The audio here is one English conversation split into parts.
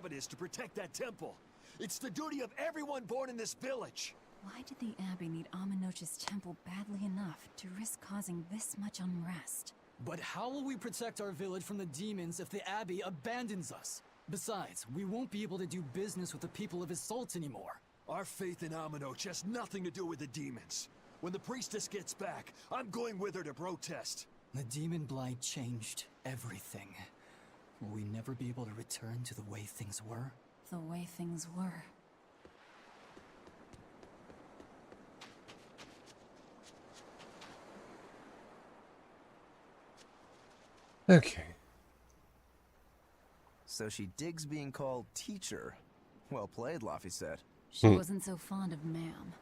it is to protect that temple. It's the duty of everyone born in this village. Why did the Abbey need Amenoch's temple badly enough to risk causing this much unrest? But how will we protect our village from the demons if the Abbey abandons us? Besides, we won't be able to do business with the people of Assault anymore. Our faith in Amenoch has nothing to do with the demons. When the priestess gets back, I'm going with her to protest. The demon blight changed everything. Will we never be able to return to the way things were? The way things were. Okay. So she digs being called teacher. Well played, Laffy said. She wasn't so fond of ma'am,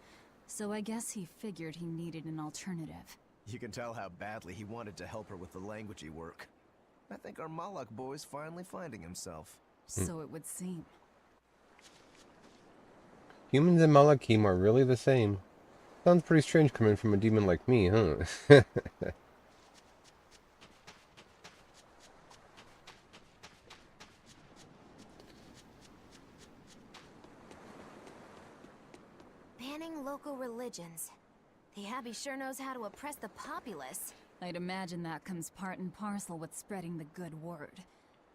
so I guess he figured he needed an alternative. You can tell how badly he wanted to help her with the languagey work. I think our Malak boy's finally finding himself. So it would seem. Humans and Malakim are really the same. Sounds pretty strange coming from a demon like me, huh? Banning local religions. The Abbey sure knows how to oppress the populace. I'd imagine that comes part and parcel with spreading the good word.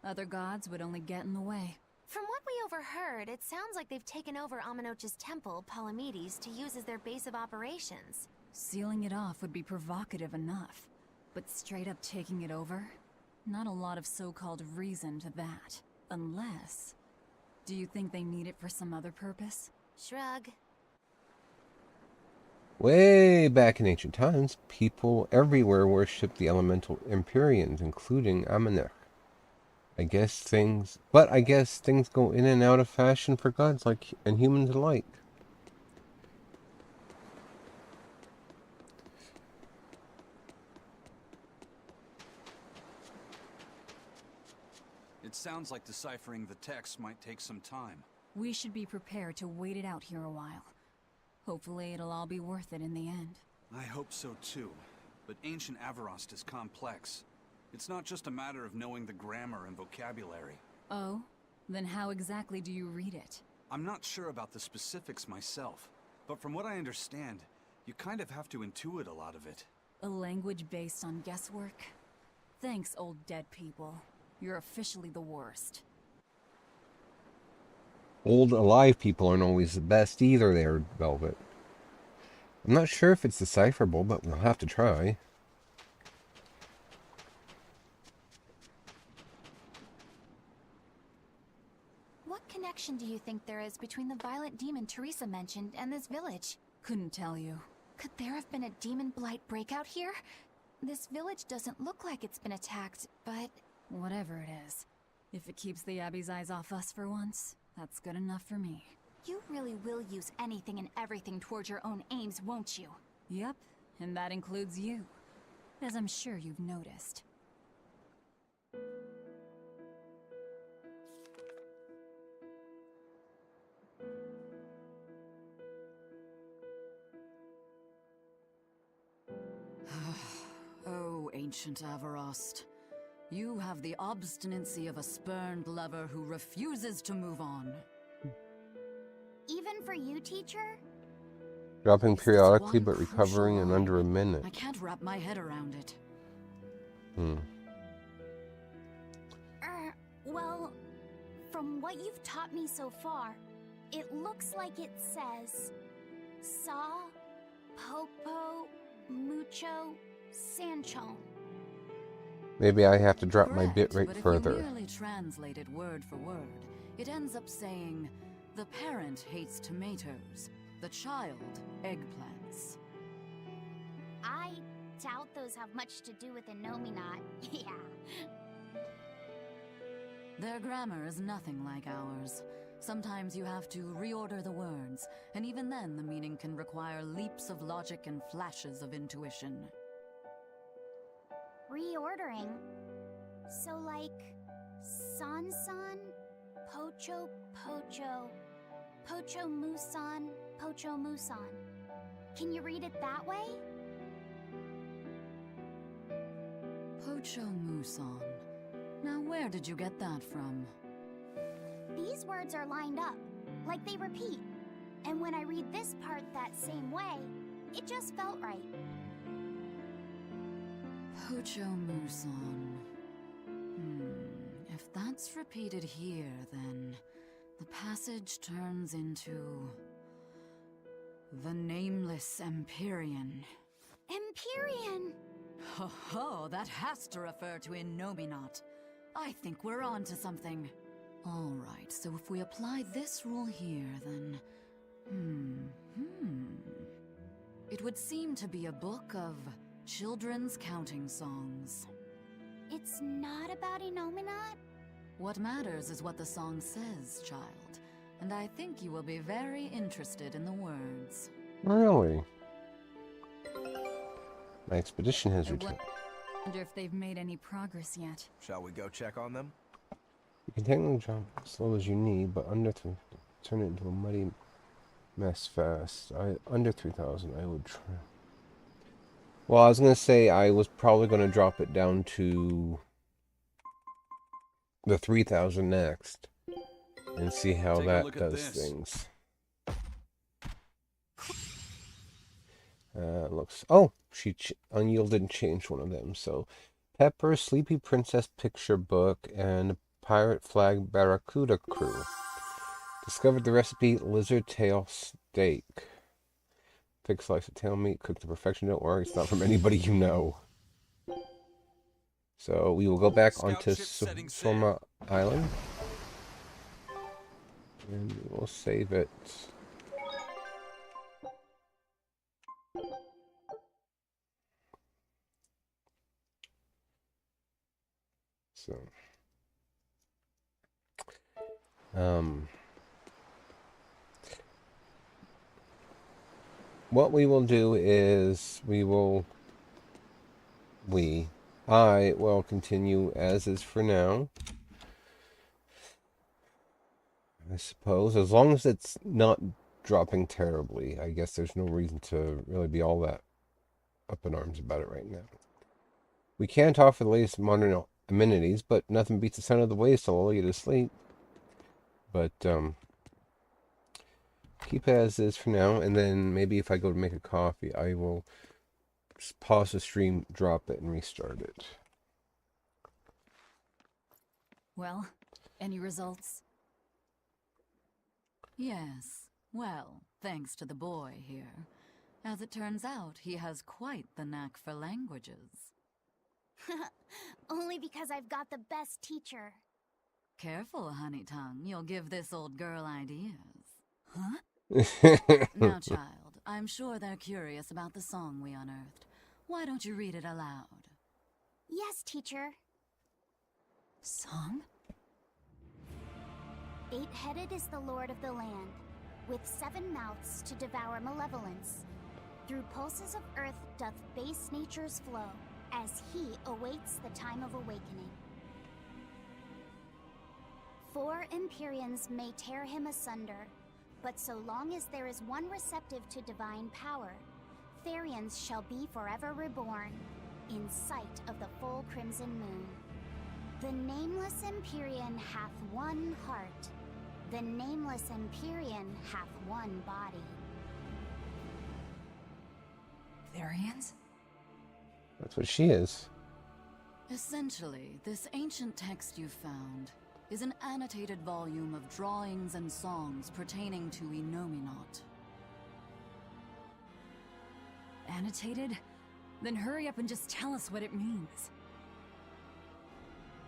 Other gods would only get in the way. From what we overheard, it sounds like they've taken over Amenoch's temple, Palamedes, to use as their base of operations. Sealing it off would be provocative enough, but straight up taking it over? Not a lot of so-called reason to that. Unless... Do you think they need it for some other purpose? Shrug. Way back in ancient times, people everywhere worshipped the elemental Empyreans, including Amenech. I guess things go in and out of fashion for gods and humans alike. It sounds like deciphering the text might take some time. We should be prepared to wait it out here a while. Hopefully it'll all be worth it in the end. I hope so too, but ancient Avarost is complex. It's not just a matter of knowing the grammar and vocabulary. Oh? Then how exactly do you read it? I'm not sure about the specifics myself, but from what I understand, you kind of have to intuit a lot of it. A language based on guesswork? Thanks, old dead people. You're officially the worst. Old alive people aren't always the best either there, Velvet. I'm not sure if it's decipherable, but we'll have to try. What connection do you think there is between the violent demon Teresa mentioned and this village? Couldn't tell you. Could there have been a demon blight breakout here? This village doesn't look like it's been attacked, but... Whatever it is. If it keeps the Abbey's eyes off us for once, that's good enough for me. You really will use anything and everything towards your own aims, won't you? Yep, and that includes you. As I'm sure you've noticed. Oh, ancient Avarost. You have the obstinacy of a spurned lover who refuses to move on. Even for you, teacher? Dropping This is periodically one but recovering in crucial under a line. minute. I can't wrap my head around it. Well, from what you've taught me so far, it looks like it says... Sa, Popo, Mucho, Sanchon. Maybe I have to drop my Correct, bit rate but further. if you merely translate it word for word, it ends up saying, the parent hates tomatoes, the child eggplants. I doubt those have much to do with Innominat. Yeah. Their grammar is nothing like ours. Sometimes you have to reorder the words, and even then the meaning can require leaps of logic and flashes of intuition. Reordering? So like... San-san, Pocho Pocho, Pocho Musan, Pocho Musan. Can you read it that way? Pocho Muson. Now where did you get that from? These words are lined up, like they repeat. And when I read this part that same way, it just felt right. Pucho Muson. If that's repeated here, then the passage turns into the Nameless Empyrean. Empyrean! Ho ho, that has to refer to Innominat. I think we're on to something. Alright, so if we apply this rule here, then... It would seem to be a book of children's counting songs. It's not about Innominat? What matters is what the song says, child. And I think you will be very interested in the words. Really? My expedition has I returned. wonder if they've made any progress yet. Shall we go check on them? You can technically jump as slow as you need, but under turn it into a muddy mess fast. Under 3,000, I would try. Well, I was gonna say I was probably gonna drop it down to the 3,000 next, and see how Take a that look at does this. things. Looks. Oh, she unyielded and changed one of them. So, Pepper, Sleepy Princess picture book, and Pirate Flag Barracuda crew. Discovered the recipe lizard tail steak. Thick slice of tail meat, cooked to perfection. Don't worry, it's not from anybody you know. So we will go back Scout onto ship setting sail. Soma Island, and we will save it. So, what we will do is I will continue as is for now. I suppose, as long as it's not dropping terribly, I guess there's no reason to really be all that up in arms about it right now. We can't offer the latest modern amenities, but nothing beats the sound of the waves to lull you to sleep. But, keep it as is for now, and then maybe if I go to make a coffee, I will just pause the stream, drop it, and restart it. Well, any results? Yes, well, thanks to the boy here. As it turns out, he has quite the knack for languages. Only because I've got the best teacher. Careful, honey tongue, you'll give this old girl ideas. Huh? Now, child, I'm sure they're curious about the song we unearthed. Why don't you read it aloud? Yes, teacher. Song? 8-headed is the lord of the land, with 7 mouths to devour malevolence. Through pulses of earth doth base nature's flow, as he awaits the time of awakening. 4 Empyreans may tear him asunder, but so long as there is one receptive to divine power, Therians shall be forever reborn, in sight of the full crimson moon. The nameless Empyrean hath one heart. The nameless Empyrean hath one body. Therians? That's what she is. Essentially, this ancient text you found is an annotated volume of drawings and songs pertaining to Innominat. Annotated? Then hurry up and just tell us what it means.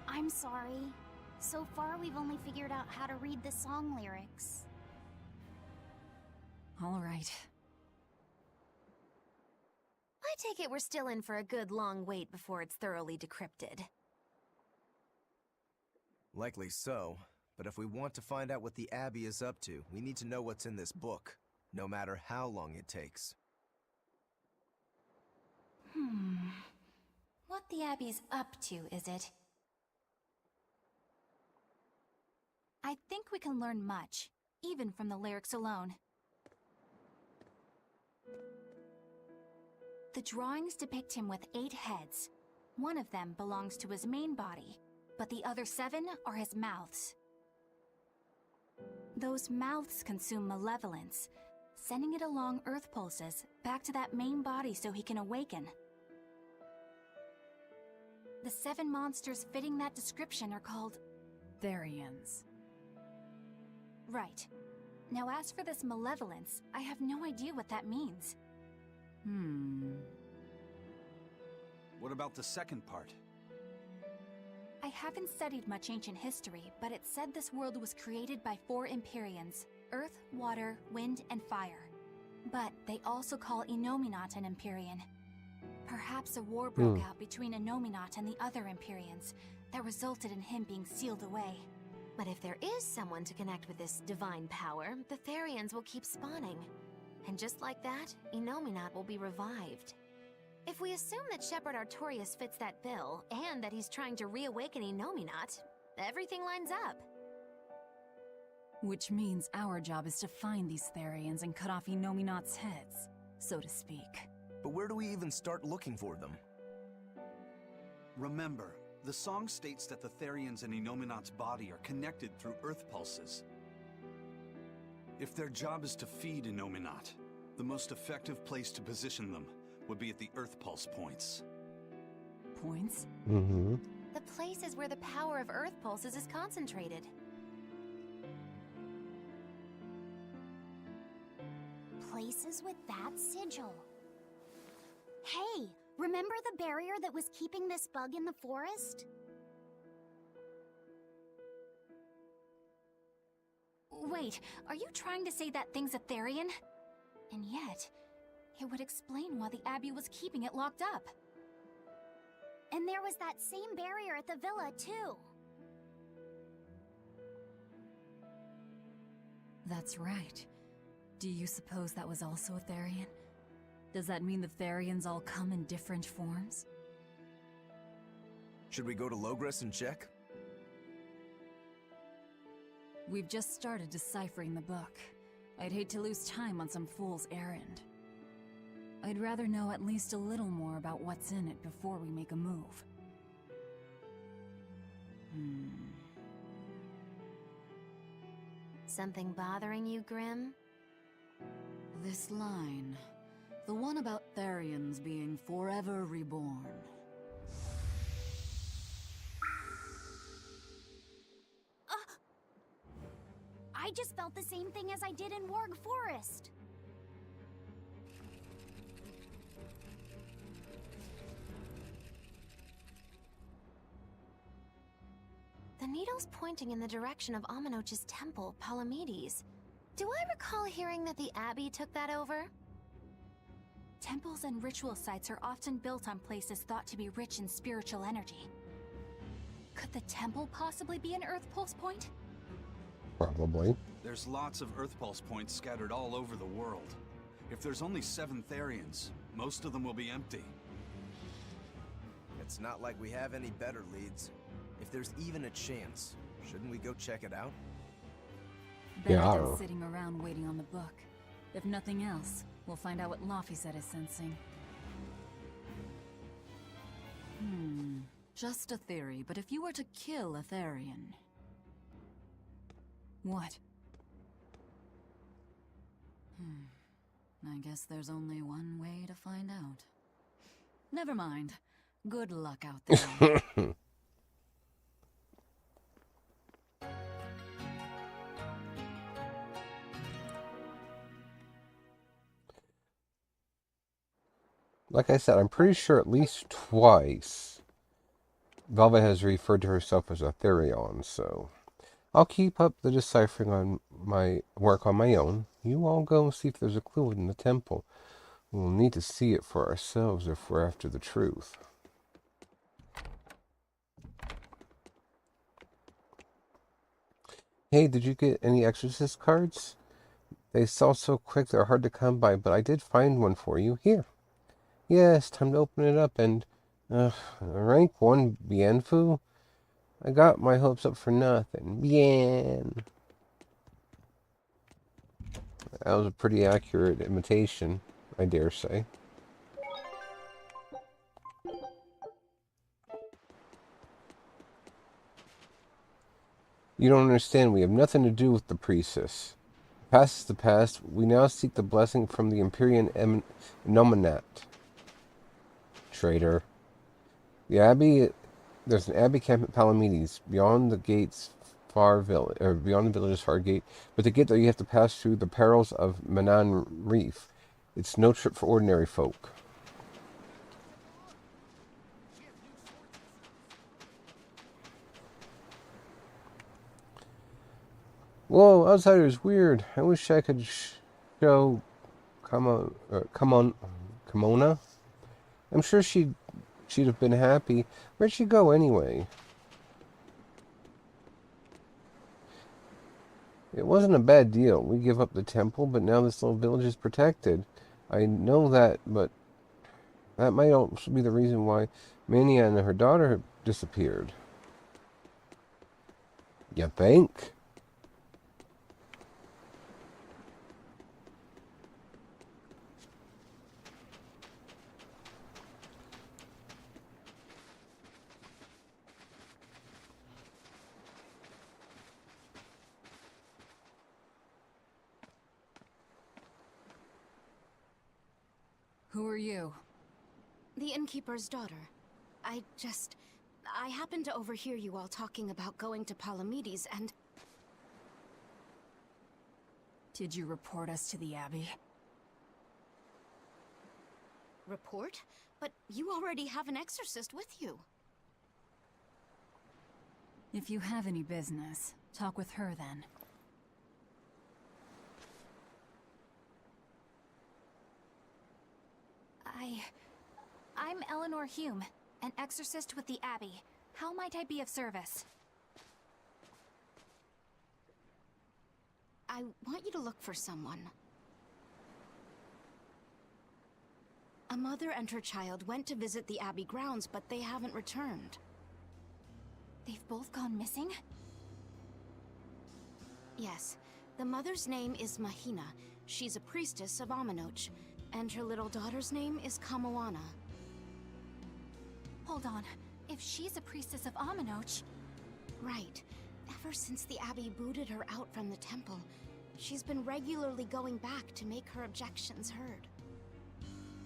I'm sorry. So far, we've only figured out how to read the song lyrics. All right. I take it we're still in for a good long wait before it's thoroughly decrypted. Likely so, but if we want to find out what the Abbey is up to, we need to know what's in this book, no matter how long it takes. What the Abbey's up to, is it? I think we can learn much, even from the lyrics alone. The drawings depict him with 8 heads. One of them belongs to his main body, but the other 7 are his mouths. Those mouths consume malevolence, sending it along Earth pulses back to that main body so he can awaken. The 7 monsters fitting that description are called Therians. Right. Now as for this malevolence, I have no idea what that means. What about the second part? I haven't studied much ancient history, but it said this world was created by 4 Empyreans: Earth, Water, Wind, and Fire. But they also call Innominat an Empyrean. Perhaps a war broke out between Innominat and the other Empyreans that resulted in him being sealed away. But if there is someone to connect with this divine power, the Therians will keep spawning. And just like that, Innominat will be revived. If we assume that Shepherd Artorius fits that bill, and that he's trying to reawaken Innominat, everything lines up. Which means our job is to find these Therians and cut off Innominat's heads, so to speak. But where do we even start looking for them? Remember, the song states that the Therians in Innominat's body are connected through Earth pulses. If their job is to feed Innominat, the most effective place to position them would be at the Earth pulse points. Points? Mm-hmm. The places where the power of Earth pulses is concentrated. Places with that sigil. Hey, remember the barrier that was keeping this bug in the forest? Wait, are you trying to say that thing's a Therian? And yet, it would explain why the Abbey was keeping it locked up. And there was that same barrier at the villa, too. That's right. Do you suppose that was also a Therian? Does that mean the Therians all come in different forms? Should we go to Logres and check? We've just started deciphering the book. I'd hate to lose time on some fool's errand. I'd rather know at least a little more about what's in it before we make a move. Something bothering you, Grim? This line. The one about Therians being forever reborn. I just felt the same thing as I did in Warg Forest. The needle's pointing in the direction of Aminoch's temple, Palamedes. Do I recall hearing that the Abbey took that over? Temples and ritual sites are often built on places thought to be rich in spiritual energy. Could the temple possibly be an Earth Pulse point? Probably. There's lots of Earth pulse points scattered all over the world. If there's only 7 Therians, most of them will be empty. It's not like we have any better leads. If there's even a chance, shouldn't we go check it out? Better Yeah. than sitting around waiting on the book. If nothing else, we'll find out what Laphicet is sensing. Just a theory, but if you were to kill a Therian... What? I guess there's only one way to find out. Never mind. Good luck out there. Like I said, I'm pretty sure at least twice Velva has referred to herself as a Therion, so I'll keep up the deciphering on my work on my own. You all go and see if there's a clue in the temple. We'll need to see it for ourselves if we're after the truth. Hey, did you get any exorcist cards? They sell so quick they're hard to come by, but I did find one for you. Here. Yes, time to open it up and... rank 1 Bienfu? I got my hopes up for nothing. Bien. That was a pretty accurate imitation, I dare say. You don't understand. We have nothing to do with the priestess. The past is the past. We now seek the blessing from the Empyrean Nominat. Traitor. The Abbey... There's an Abbey camp at Palamedes, beyond the gate's far village, or beyond the village's far gate. But to get there, you have to pass through the perils of Manan Reef. It's no trip for ordinary folk. Whoa, outsider's weird. I wish I could show Kimona. I'm sure she'd have been happy. Where'd she go anyway? It wasn't a bad deal. We give up the temple, but now this little village is protected. I know that, but that might also be the reason why Mania and her daughter have disappeared. You think? Who are you? The innkeeper's daughter. I happened to overhear you all talking about going to Palamedes, and... Did you report us to the Abbey? Report? But you already have an exorcist with you. If you have any business, talk with her then. I'm Eleanor Hume, an exorcist with the Abbey. How might I be of service? I want you to look for someone. A mother and her child went to visit the Abbey grounds, but they haven't returned. They've both gone missing? Yes. The mother's name is Mahina. She's a priestess of Aminoch. And her little daughter's name is Kamoana. Hold on. If she's a priestess of Aminoch... Right. Ever since the Abbey booted her out from the temple, she's been regularly going back to make her objections heard.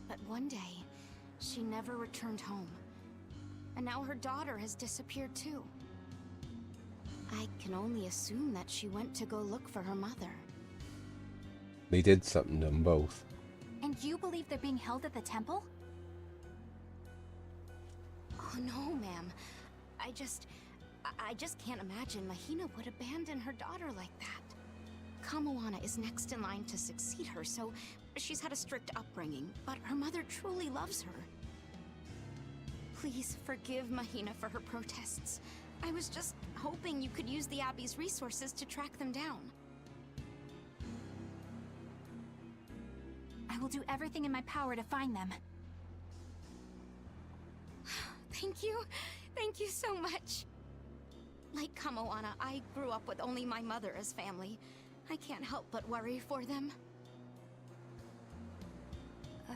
But one day, she never returned home. And now her daughter has disappeared too. I can only assume that she went to go look for her mother. They did something to them both. And you believe they're being held at the temple? Oh no, ma'am. I just can't imagine Mahina would abandon her daughter like that. Kamoana is next in line to succeed her, so she's had a strict upbringing, but her mother truly loves her. Please forgive Mahina for her protests. I was just hoping you could use the Abbey's resources to track them down. I will do everything in my power to find them. Thank you. Thank you so much. Like Kamoana, I grew up with only my mother as family. I can't help but worry for them.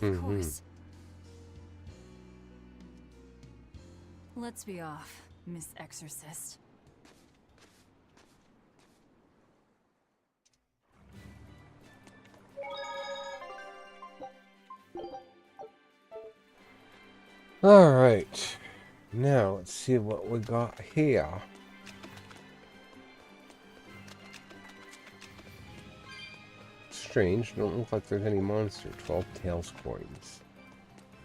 Of course. Let's be off, Miss Exorcist. Alright. Now, let's see what we got here. Strange, don't look like there's any monster. 12 tails coins.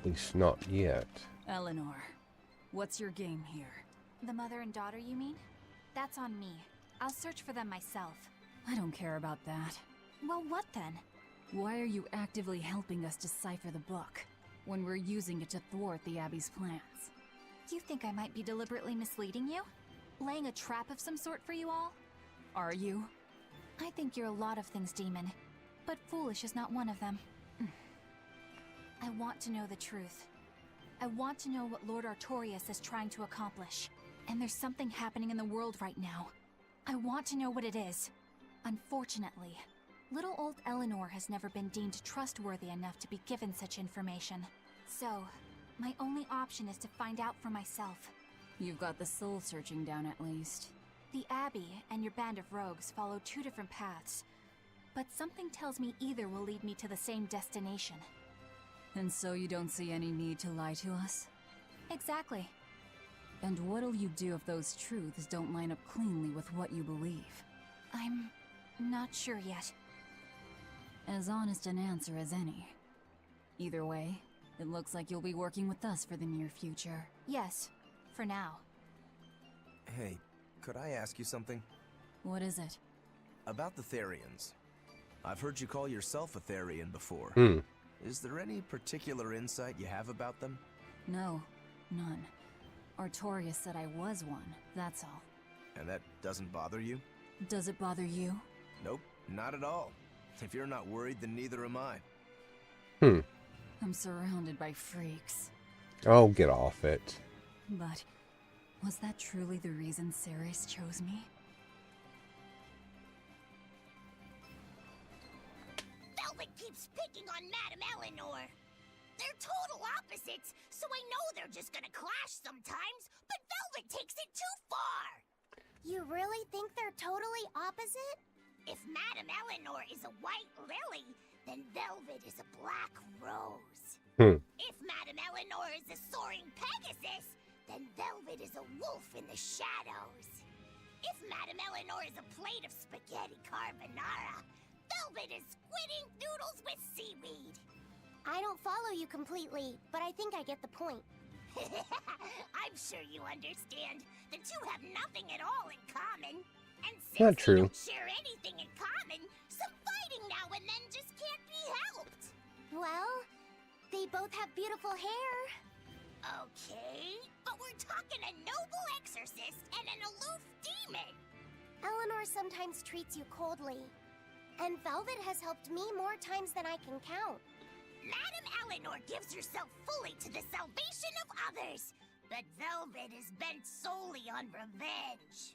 At least not yet. Eleanor, what's your game here? The mother and daughter, you mean? That's on me. I'll search for them myself. I don't care about that. Well, what then? Why are you actively helping us decipher the book, when we're using it to thwart the Abbey's plans? You think I might be deliberately misleading you? Laying a trap of some sort for you all? Are you? I think you're a lot of things, Demon. But foolish is not one of them. I want to know the truth. I want to know what Lord Artorias is trying to accomplish. And there's something happening in the world right now. I want to know what it is. Unfortunately, little old Eleanor has never been deemed trustworthy enough to be given such information. So, my only option is to find out for myself. You've got the soul searching down at least. The Abbey and your band of rogues follow two different paths, but something tells me either will lead me to the same destination. And so you don't see any need to lie to us? Exactly. And what'll you do if those truths don't line up cleanly with what you believe? I'm not sure yet. As honest an answer as any. Either way, it looks like you'll be working with us for the near future. Yes, for now. Hey, could I ask you something? What is it? About the Therians. I've heard you call yourself a Therian before. Is there any particular insight you have about them? No, none. Artorias said I was one, that's all. And that doesn't bother you? Does it bother you? Nope, not at all. If you're not worried, then neither am I. I'm surrounded by freaks. Oh, get off it. But was that truly the reason Ceres chose me? Velvet keeps picking on Madame Eleanor. They're total opposites, so I know they're just gonna clash sometimes, but Velvet takes it too far! You really think they're totally opposite? If Madame Eleanor is a white lily, then Velvet is a black rose. If Madame Eleanor is a soaring Pegasus, then Velvet is a wolf in the shadows. If Madame Eleanor is a plate of spaghetti carbonara, Velvet is squidding noodles with seaweed. I don't follow you completely, but I think I get the point. I'm sure you understand. The two have nothing at all in common. And since Not they true. don't share anything in common, some fighting now and then just can't be helped. Well, they both have beautiful hair. Okay, but we're talking a noble exorcist and an aloof demon. Eleanor sometimes treats you coldly, and Velvet has helped me more times than I can count. Madame Eleanor gives herself fully to the salvation of others, but Velvet is bent solely on revenge.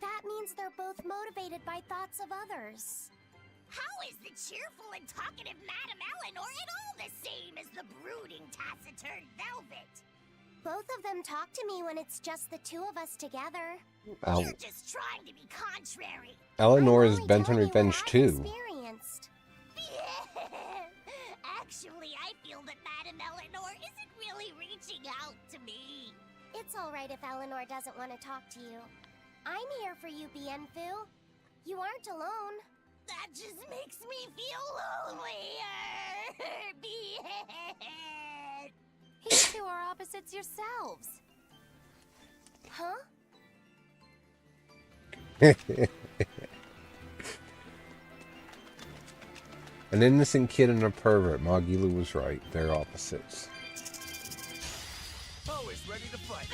That means they're both motivated by thoughts of others. How is the cheerful and talkative Madame Eleanor at all the same as the brooding, taciturn Velvet? Both of them talk to me when it's just the two of us together. You're just trying to be contrary. Eleanor I'm is only bent on telling you revenge what I've too. experienced. Actually, I feel that Madame Eleanor isn't really reaching out to me. It's all right if Eleanor doesn't want to talk to you. I'm here for you, Bienfu. You aren't alone. That just makes me feel lonelier. You two are opposites yourselves. Huh? An innocent kid and a pervert. Magilu was right. They're opposites. Poe is ready to fight.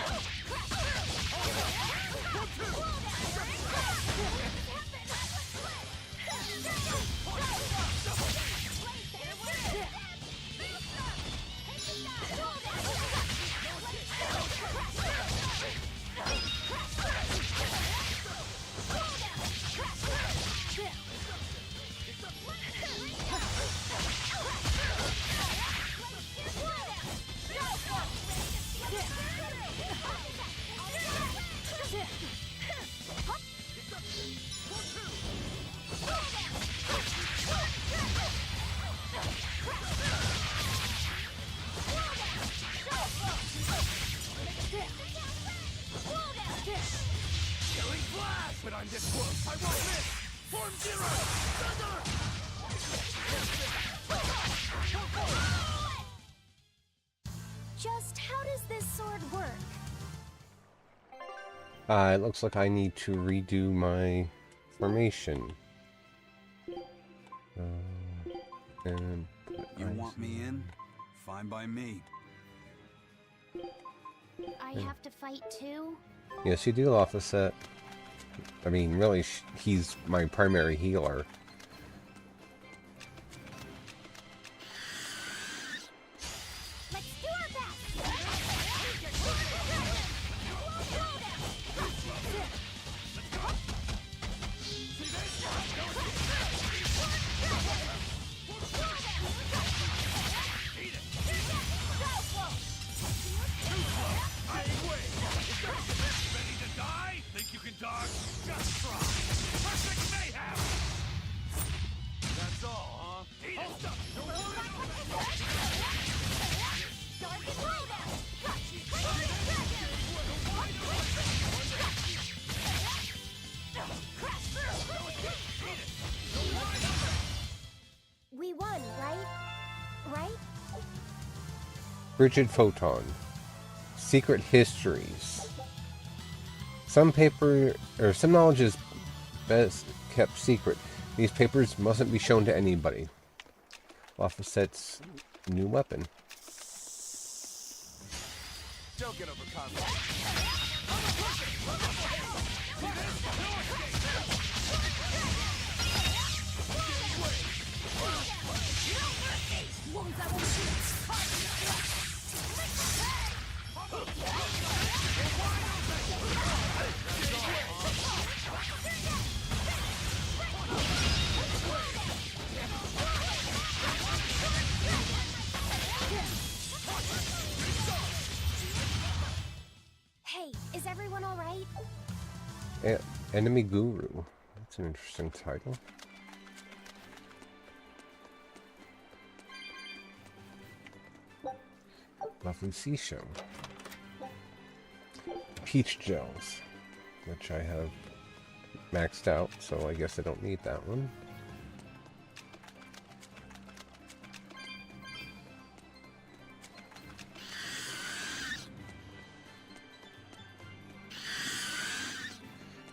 But I'm this close. I won't miss. Form zero. Thunder! Just how does this sword work? It looks like I need to redo my formation. And You want me in? Fine by me. I have to fight too? yes, you do, Loffiset. I mean, really, he's my primary healer. Let's do our best. Ready to die? Think you can dodge? Frigid Photon. Secret histories. Some knowledge is best kept secret. These papers mustn't be shown to anybody. Laphicet's new weapon. Don't get overconfident. Hey, is everyone all right? Enemy Guru. That's an interesting title. Lovely seashell. Peach gels, which I have maxed out, so I guess I don't need that one.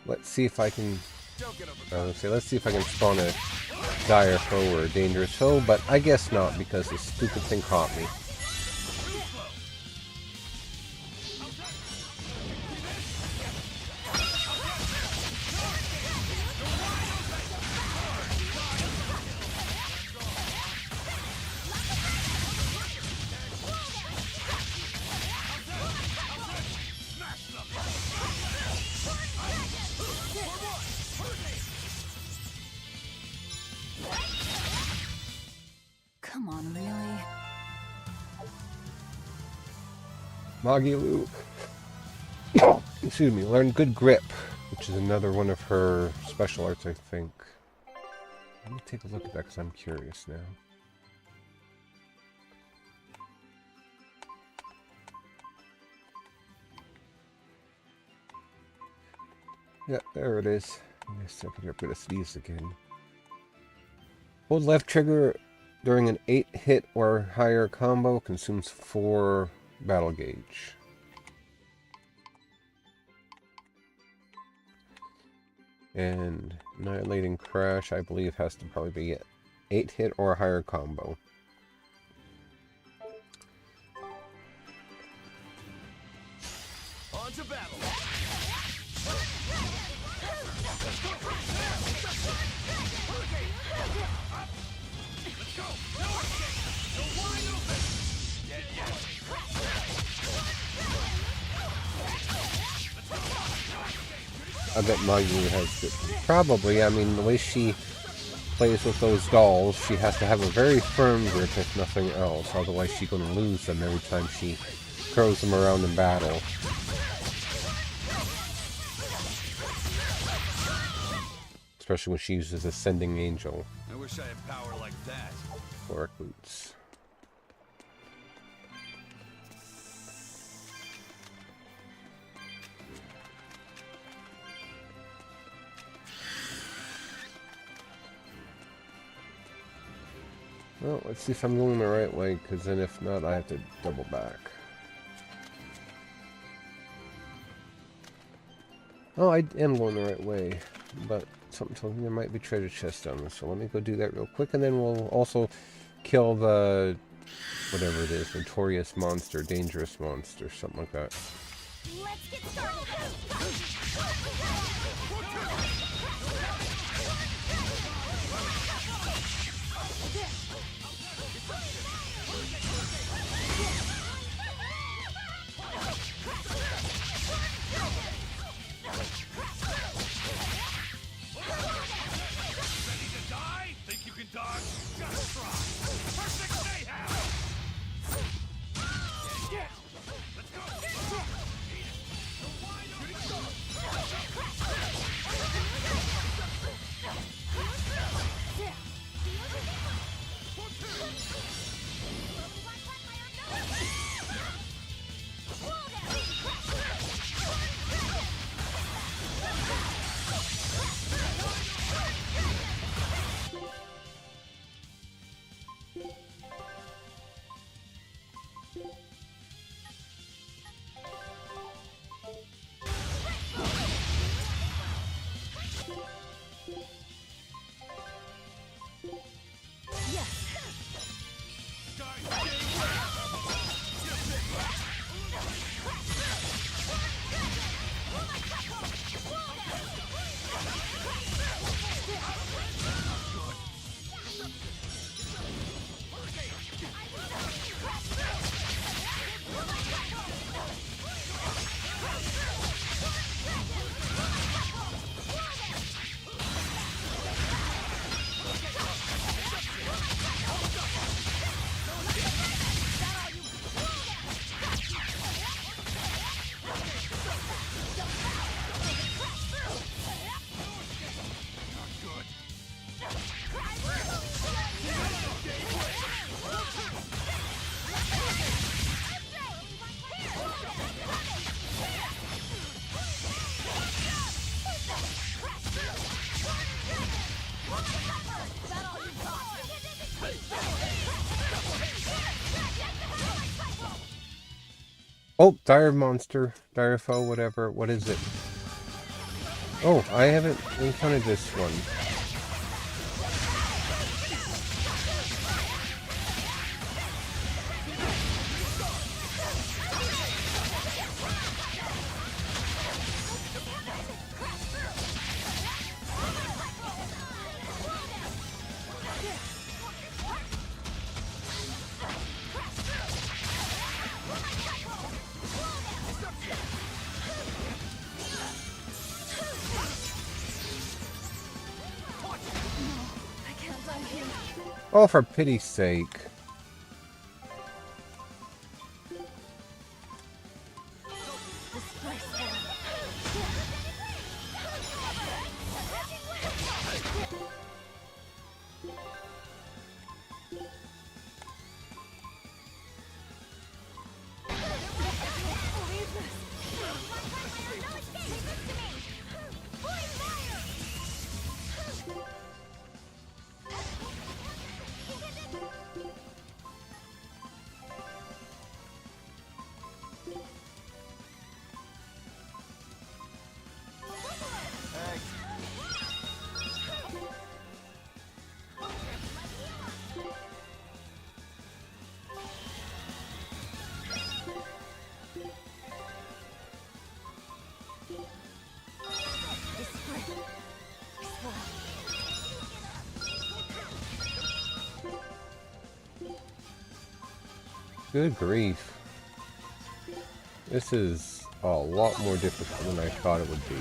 Let's see if I can. Let's see if I can spawn a dire foe or a dangerous foe, but I guess not because this stupid thing caught me. Come on, really? Magilu. Excuse me, learn good grip, which is another one of her special arts, I think. Let me take a look at that because I'm curious now. Yeah, there it is. I guess I can get rid of these again. Hold left trigger during an 8-hit or higher combo, consumes 4 battle gauge. And Annihilating Crash, I believe, has to probably be 8-hit or higher combo. On to battle. I bet Maggie has it. Probably, I mean, the way she plays with those dolls, she has to have a very firm grip, if nothing else. Otherwise, she's going to lose them every time she throws them around in battle. Especially when she uses Ascending Angel. I wish I had power like that. Floric Boots. Well, let's see if I'm going the right way, because then if not, I have to double back. Oh, I am going the right way, but something tells me there might be treasure chests down there, so let me go do that real quick, and then we'll also kill the, whatever it is, notorious monster, dangerous monster, something like that. Let's get started. Oh, dire monster, dire foe, whatever. What is it? Oh, I haven't encountered this one. Oh, for pity's sake. Good grief. This is a lot more difficult than I thought it would be.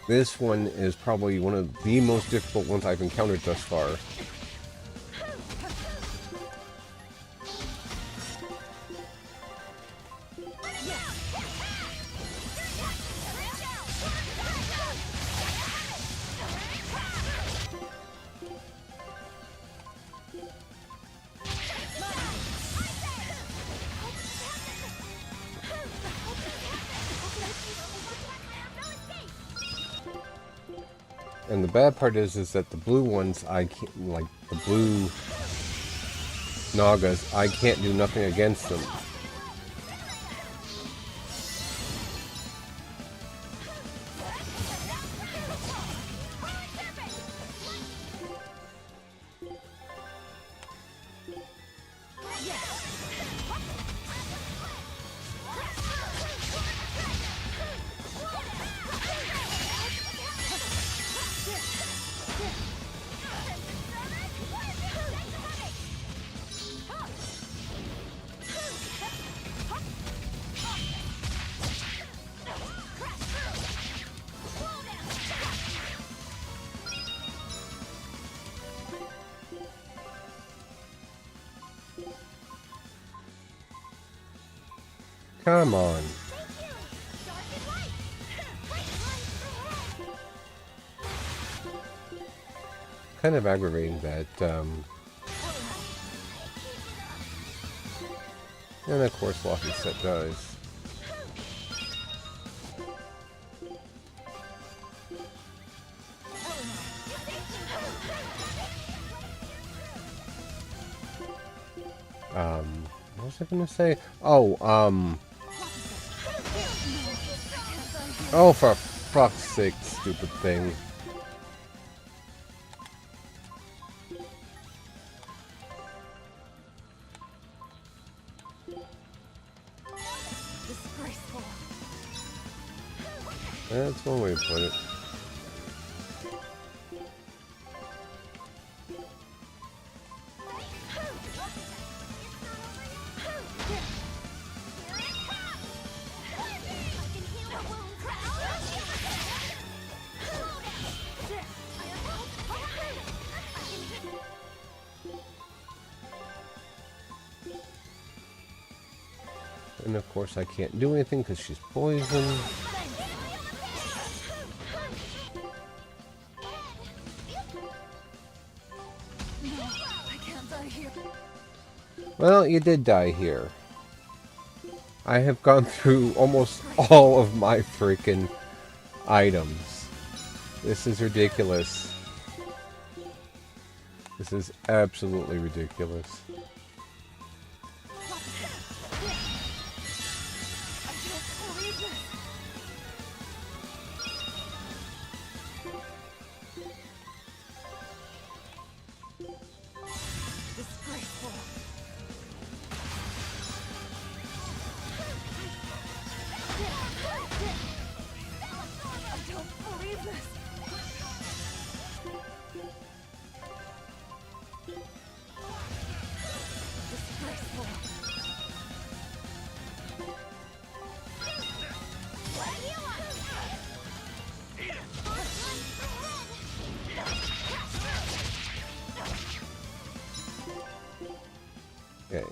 This one is probably one of the most difficult ones I've encountered thus far. And the bad part is that the blue ones, I can't, like the blue Nagas, I can't do nothing against them. Come on. Kind of aggravating that, and of course Lofty Set does. was I gonna say? Oh, oh, for fuck's sake, stupid thing. That's one way to put it. And of course I can't do anything because she's poisoned. Well, you did die here. I have gone through almost all of my freaking items. This is ridiculous. This is absolutely ridiculous. Okay.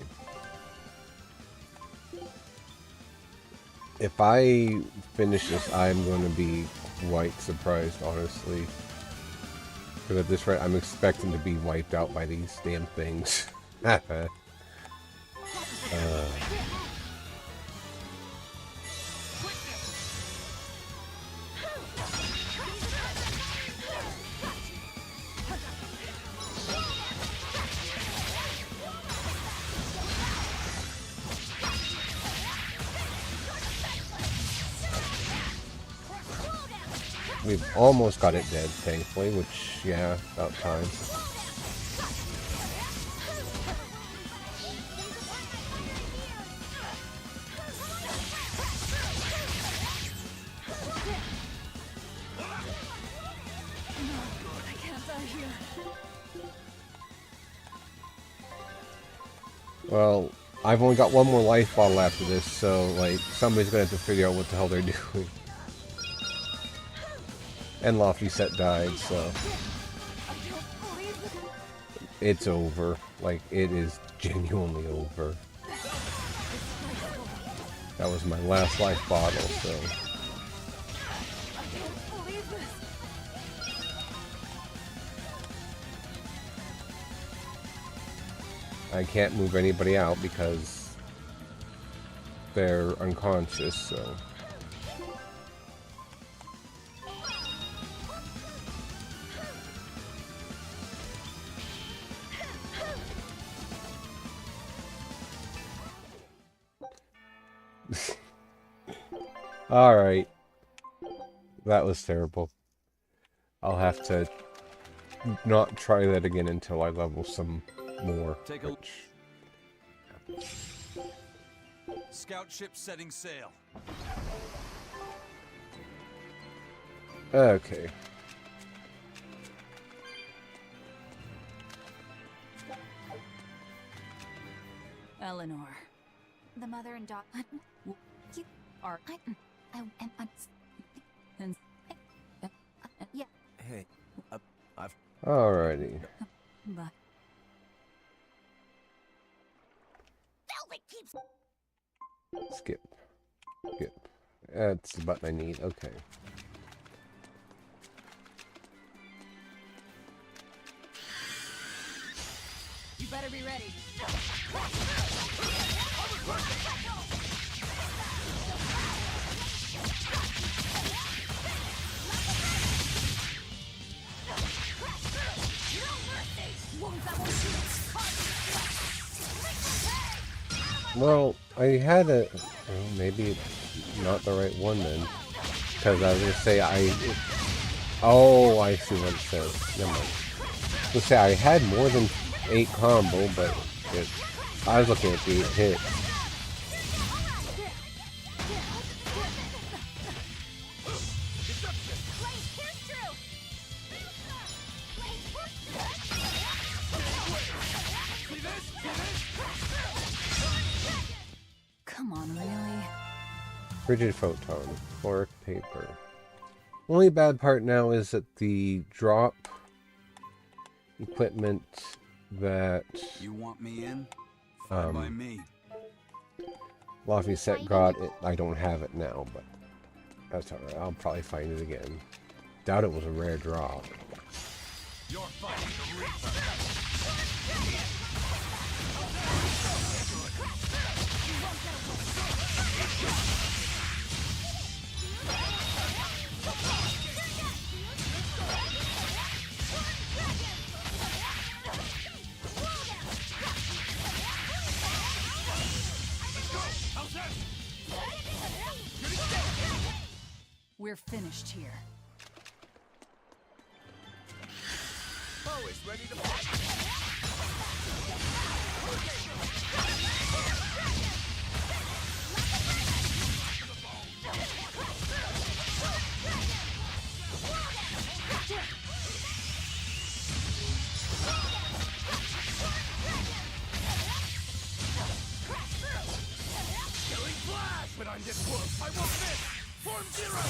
If I finish this, I'm going to be quite surprised, honestly. Because at this rate, I'm expecting to be wiped out by these damn things. We've almost got it dead, thankfully, which, yeah, about time. Well, I've only got one more life bottle after this, so, like, somebody's gonna have to figure out what the hell they're doing. And Lofty Set died, so it's over. Like, it is genuinely over. That was my last life bottle, so I can't move anybody out because they're unconscious, so alright. That was terrible. I'll have to not try that again until I level some more. Take a scout ship setting sail. Okay. Eleanor. The mother and daughter. You Are and yeah. Hey, I've... Alrighty. but Velvet keeps... Skip. Skip. That's the button I need. Okay. you better be ready. Well, I had a... Well, maybe it's not the right one then. Because I was going to say oh, I see what it says. Never mind. I was going to say I had more than 8 combo, but I was looking at the 8 hits. Come on, really? Rigid photon, floric paper. Only bad part now is that the drop equipment that You want me in? Fine by me. Lofty Set got it. I don't have it now, but that's alright. I'll probably find it again. Doubt it was a rare drop. You're fighting the Reaper. We're finished here. Always ready to fight. Killing flash! When I'm this close, I won't miss! Form zero!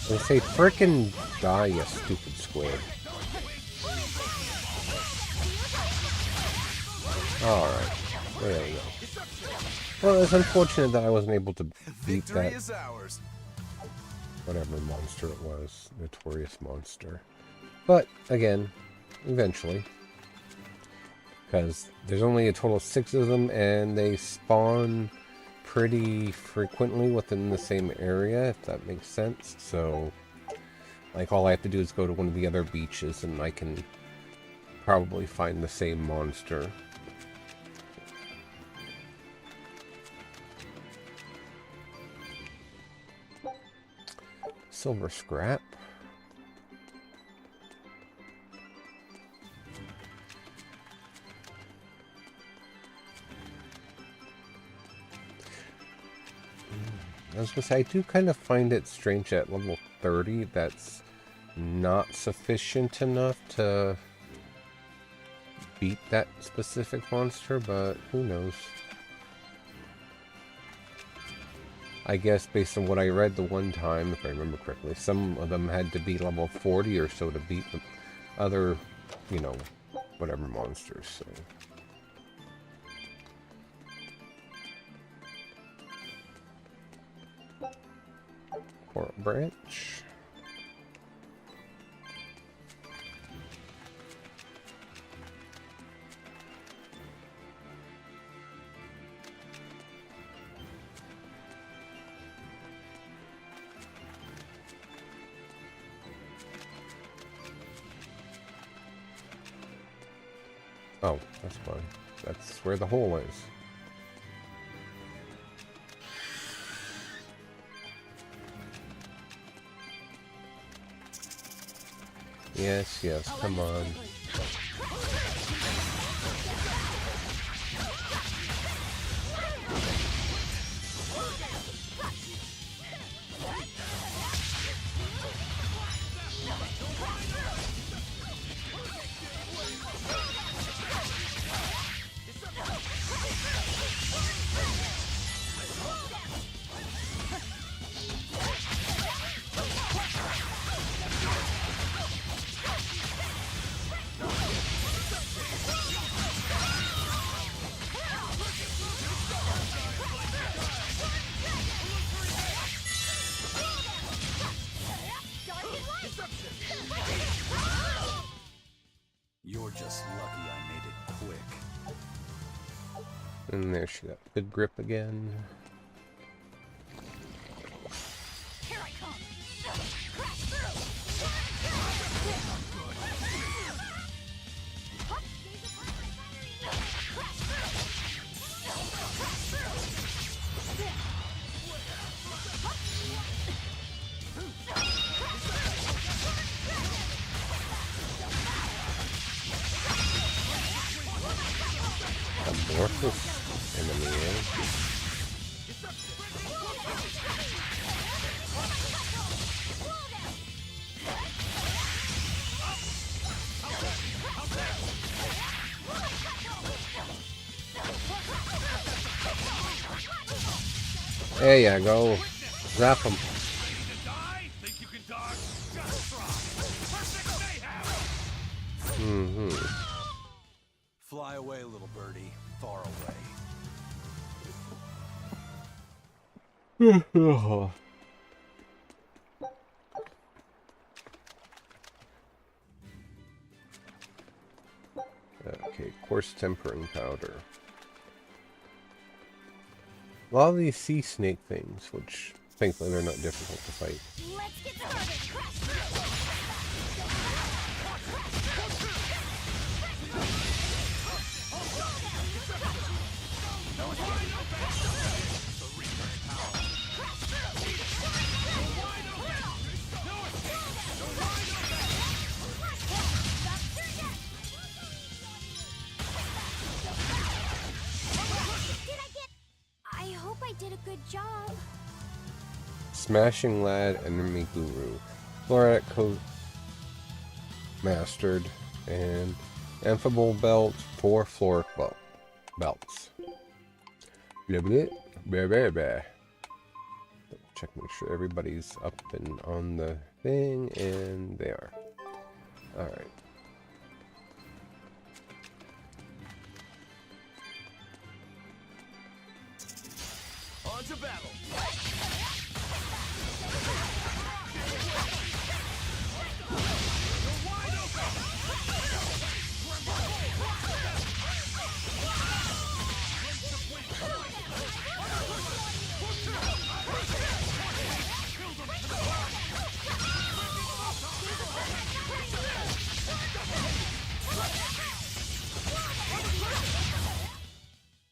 They say frickin' die, you stupid squid. Alright. There we go. Well, it's unfortunate that I wasn't able to beat that whatever monster it was. Notorious monster. But, again, eventually. Because there's only a total of 6 of them, and they spawn pretty frequently within the same area, if that makes sense. So, like, all I have to do is go to one of the other beaches, and I can probably find the same monster. Silver scrap. I was gonna say, I do kind of find it strange at level 30 that's not sufficient enough to beat that specific monster, but who knows. I guess based on what I read the one time, if I remember correctly, some of them had to be level 40 or so to beat the other, you know, whatever monsters, so... Coral branch. Oh, that's fine. That's where the hole is. Yes, yes, come on. You're just lucky I made it quick. And there she got good grip again. Here I come. Crash through. Amorphous enemy, eh? There you go. Zap him. Fly away, little birdie. Far away. Okay, coarse tempering powder. A lot of these sea snake things, which thankfully they're not difficult to fight. Let's get started. I hope I did a good job. Smashing Lad, Enemy Guru. Fluorite Coat Mastered. And Amphibole Belt, 4 Floric belts. Blah, blah, blah, blah, blah. Check, make sure everybody's up and on the thing, and they are. Alright. On to battle.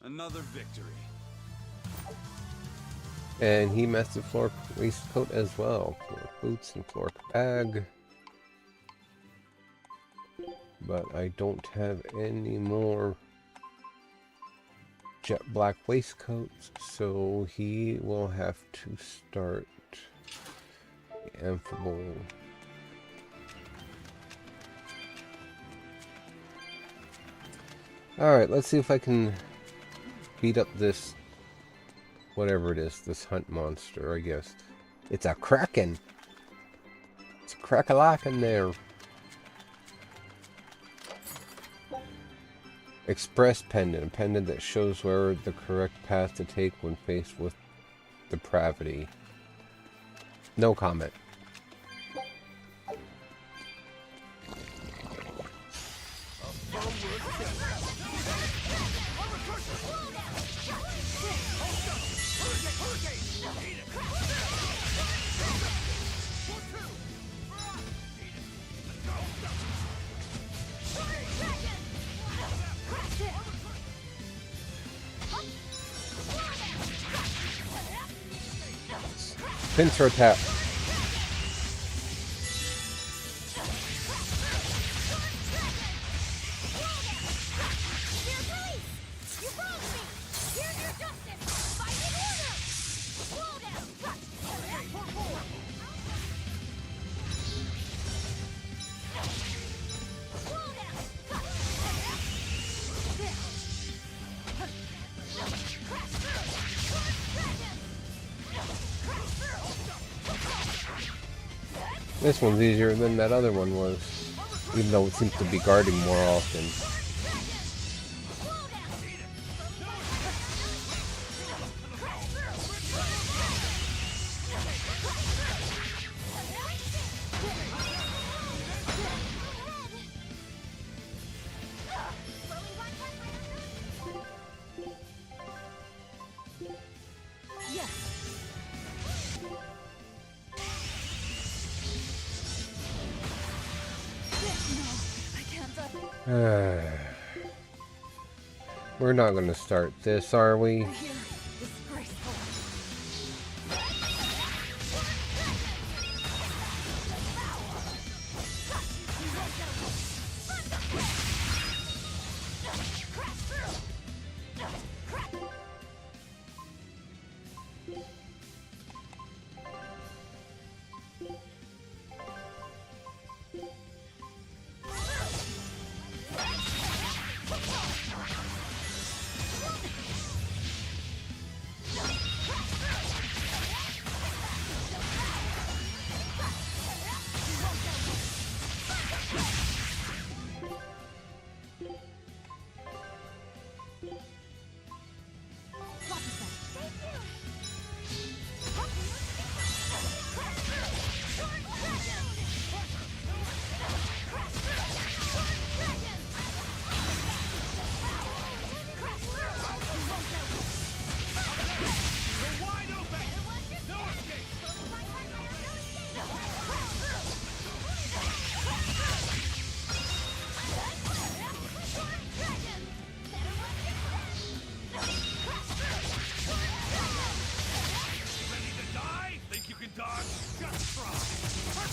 Another victory. And he mastered Floric waistcoat as well. Floric boots and Floric bag. But I don't have any more jet black waistcoats, so he will have to start the amphibole. Alright, let's see if I can beat up this, whatever it is, this hunt monster, I guess. It's a kraken! It's a crack-a-lack in there. Express pendant, a pendant that shows where the correct path to take when faced with depravity. No comment. Pincer tap. This one's easier than that other one was, even though it seems to be guarding more often. We're not going to start this, are we?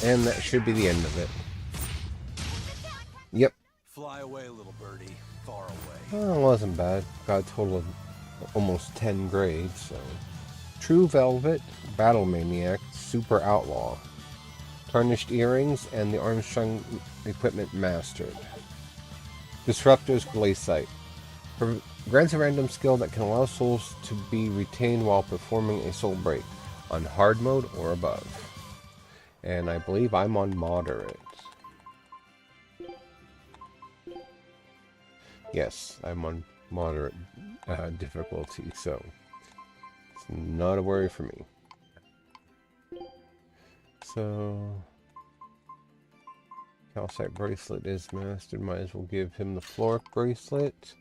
And that should be the end of it. Yep. Fly away, little birdie. Far away. Well, it wasn't bad. Got a total of almost 10 grades, so... True Velvet, Battle Maniac, Super Outlaw. Tarnished Earrings, and the Armstrong Equipment Mastered. Disruptor's Glaciite. Grants a random skill that can allow souls to be retained while performing a soul break on hard mode or above. And I believe I'm on moderate. Yes, I'm on moderate difficulty, so it's not a worry for me. So, Calcite Bracelet is mastered. Might as well give him the Floric Bracelet.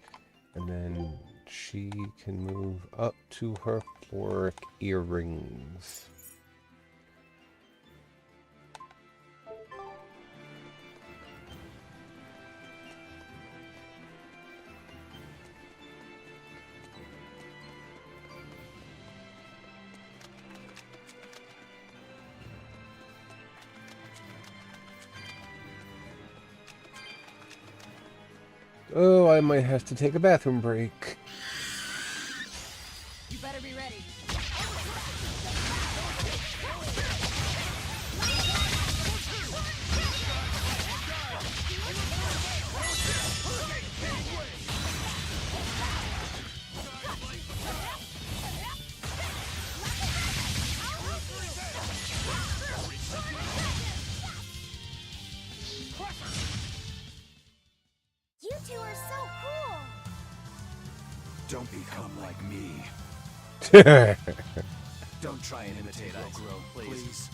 And then she can move up to her Floric Earrings. Oh, I might have to take a bathroom break. You better be ready. You two are so cool. Don't become like me. Don't try and imitate us, please.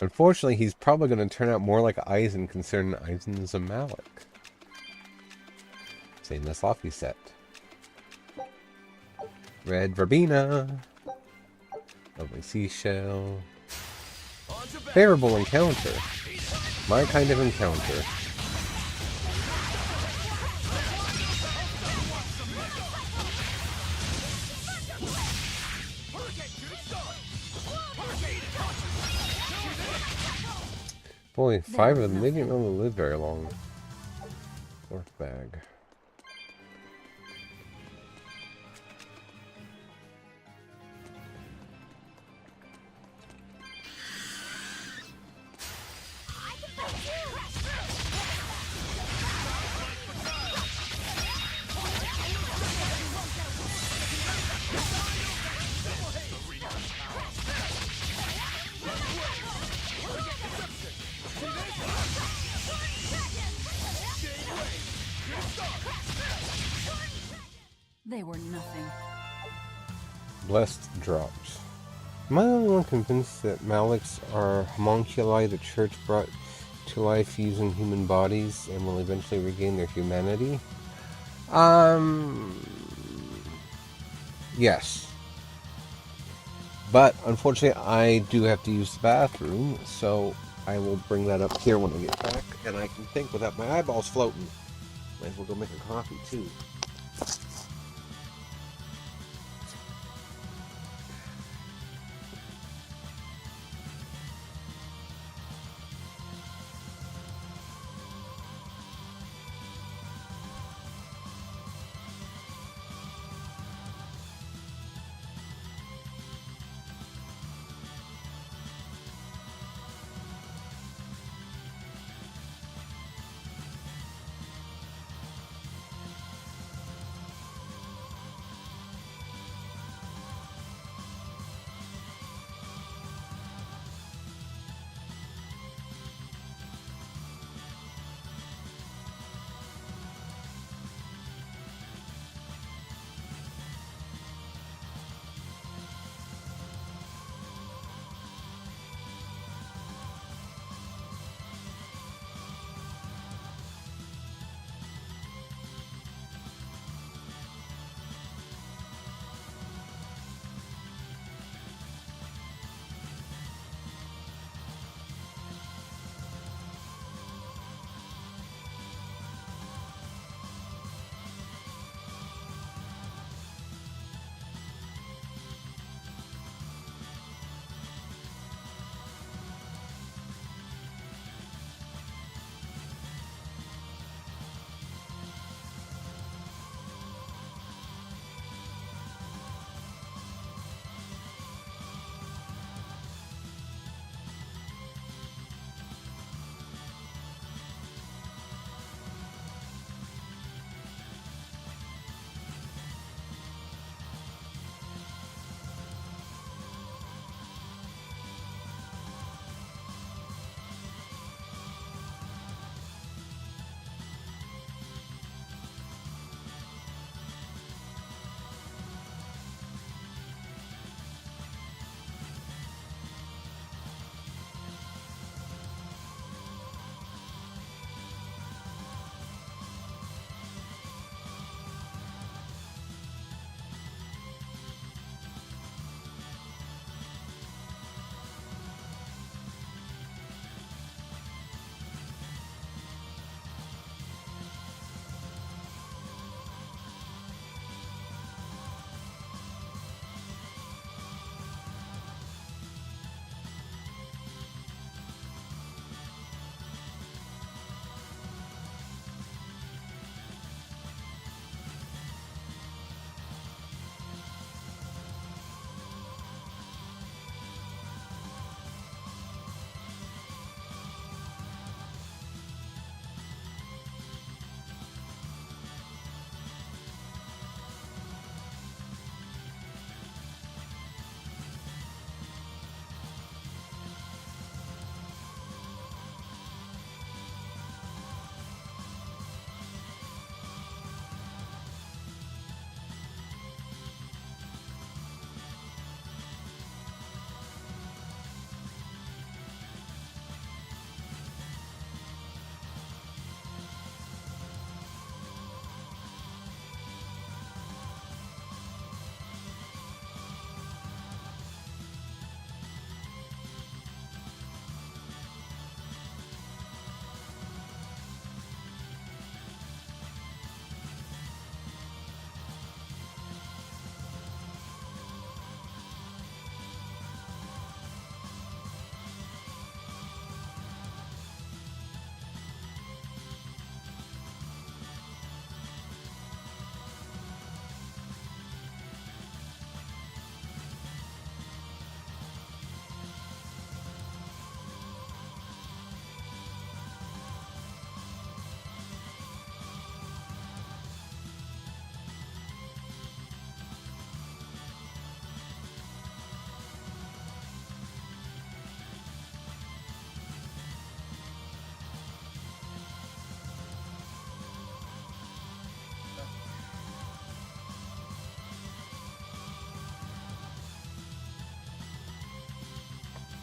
Unfortunately, he's probably going to turn out more like Aizen, considering Aizen is a Malik. Same as Lofi set. Red Verbena. Lovely seashell. Favorable encounter. My kind of encounter. Boy, 5 of them, they didn't really live very long. Fourth bag. They were nothing. Blessed drops. Am I the only one convinced that Maliks are homunculi the church brought to life using human bodies and will eventually regain their humanity? Yes. But unfortunately I do have to use the bathroom, so I will bring that up here when I get back, and I can think without my eyeballs floating. Might as well go make a coffee too.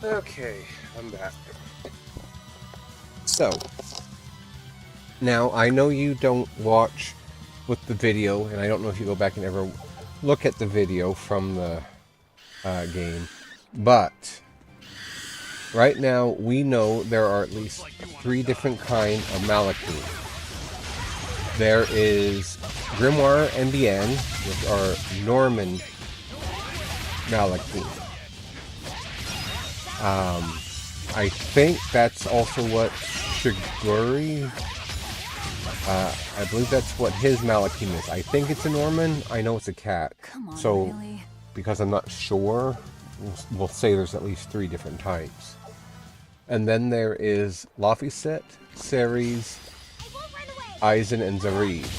Okay, I'm back. So, now I know you don't watch with the video, and I don't know if you go back and ever look at the video from the game, but right now we know there are at least 3 different kinds of Malachim. There is Grimoire and Bien, which are Norman Malachim. I think that's also what Shiguri, I believe that's what his Malachim is. I think it's a Norman. I know it's a cat. Come on, so, really? because I'm not sure, we'll say there's at least 3 different types. And then there is Laphicet, Ceres, Aizen, and Zareed.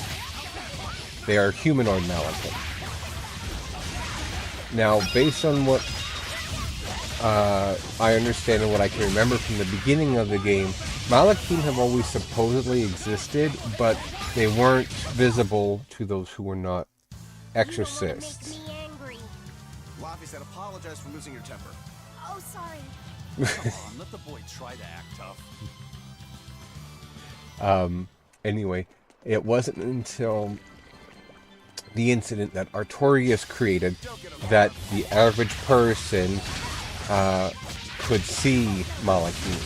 They are humanoid Malachim. Now, based on what I understand and what I can remember from the beginning of the game, Malachim have always supposedly existed, but they weren't visible to those who were not exorcists. Laffy said apologize for losing your temper. Oh, sorry. Come on, let the boy try to act tough. Anyway, it wasn't until the incident that Artorias created that the average person could see Malachim.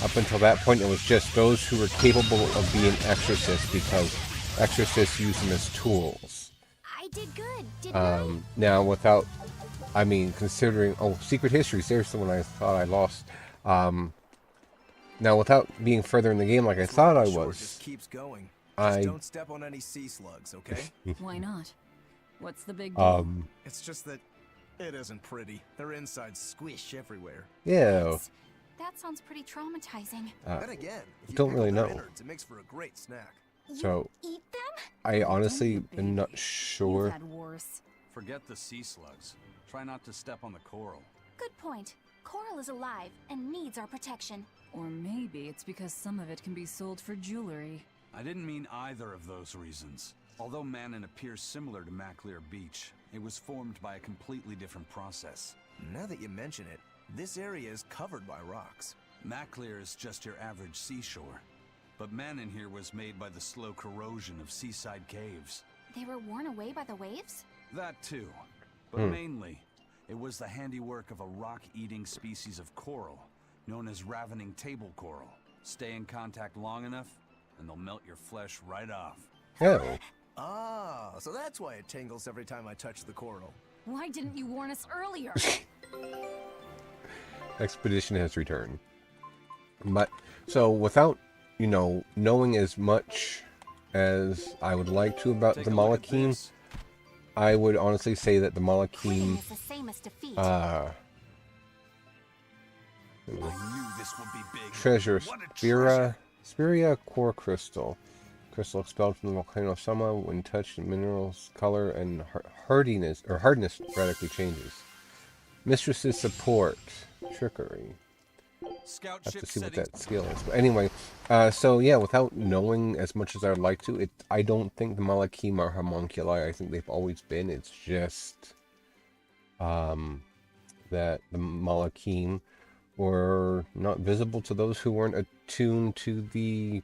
Up until that point, it was just those who were capable of being exorcists, because exorcists use them as tools. I did good, didn't I? Now, without, I mean, considering, Secret Histories, there's the one I thought I lost. Now, without being further in the game like I thought I was, just keeps going. Just don't step on any sea slugs, okay? Why not? What's the big deal? It's just that it isn't pretty. Their insides squish everywhere. Yeah. That sounds pretty traumatizing. Then again, if you don't pick really up their know. innards, it makes for a great snack. So, Eat them? I honestly am not You've sure. had worse. Forget the sea slugs. Try not to step on the coral. Good point. Coral is alive and needs our protection. Or maybe it's because some of it can be sold for jewelry. I didn't mean either of those reasons. Although Manon appears similar to Maclear Beach, it was formed by a completely different process. Now that you mention it, this area is covered by rocks. Maclear is just your average seashore. But Manon here was made by the slow corrosion of seaside caves. They were worn away by the waves? That too. But mainly, it was the handiwork of a rock-eating species of coral, known as ravening table coral. Stay in contact long enough, and they'll melt your flesh right off. Oh. Ah, so that's why it tingles every time I touch the coral. Why didn't you warn us earlier? Expedition has returned. But, so without, knowing as much as I would like to about the Malachim, I would honestly say that the Malachim, Is the same as defeat. treasure Spiria core crystal. Crystal expelled from the volcano of Sama. When touched, the mineral's color and hardness radically changes. Mistress's support. Trickery. Scout Have ship to see what setting. that skill is. But anyway, so yeah, without knowing as much as I would like to, I don't think the Malachim are homunculi. I think they've always been. It's just that the Malachim were not visible to those who weren't attuned to the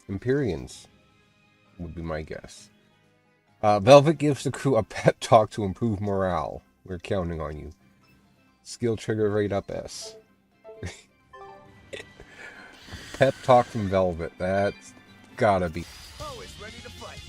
Empyreans, would be my guess. Velvet gives the crew a pep talk to improve morale. We're counting on you. Skill trigger rate up S. Pep talk from Velvet. That's gotta be. Always ready to fight.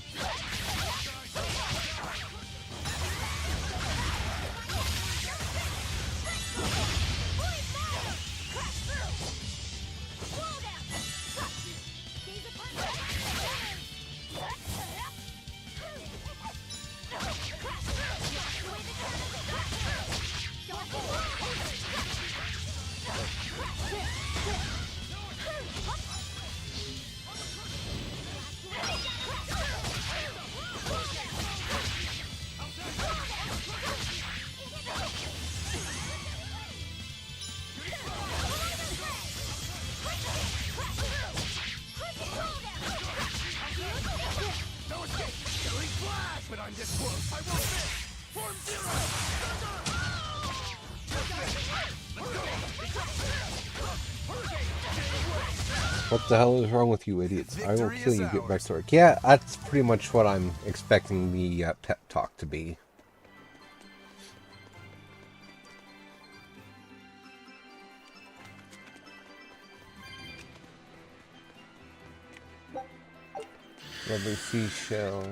What the hell is wrong with you idiots? I will kill you, get back to work. Yeah, that's pretty much what I'm expecting the pep talk to be. Lovely seashell.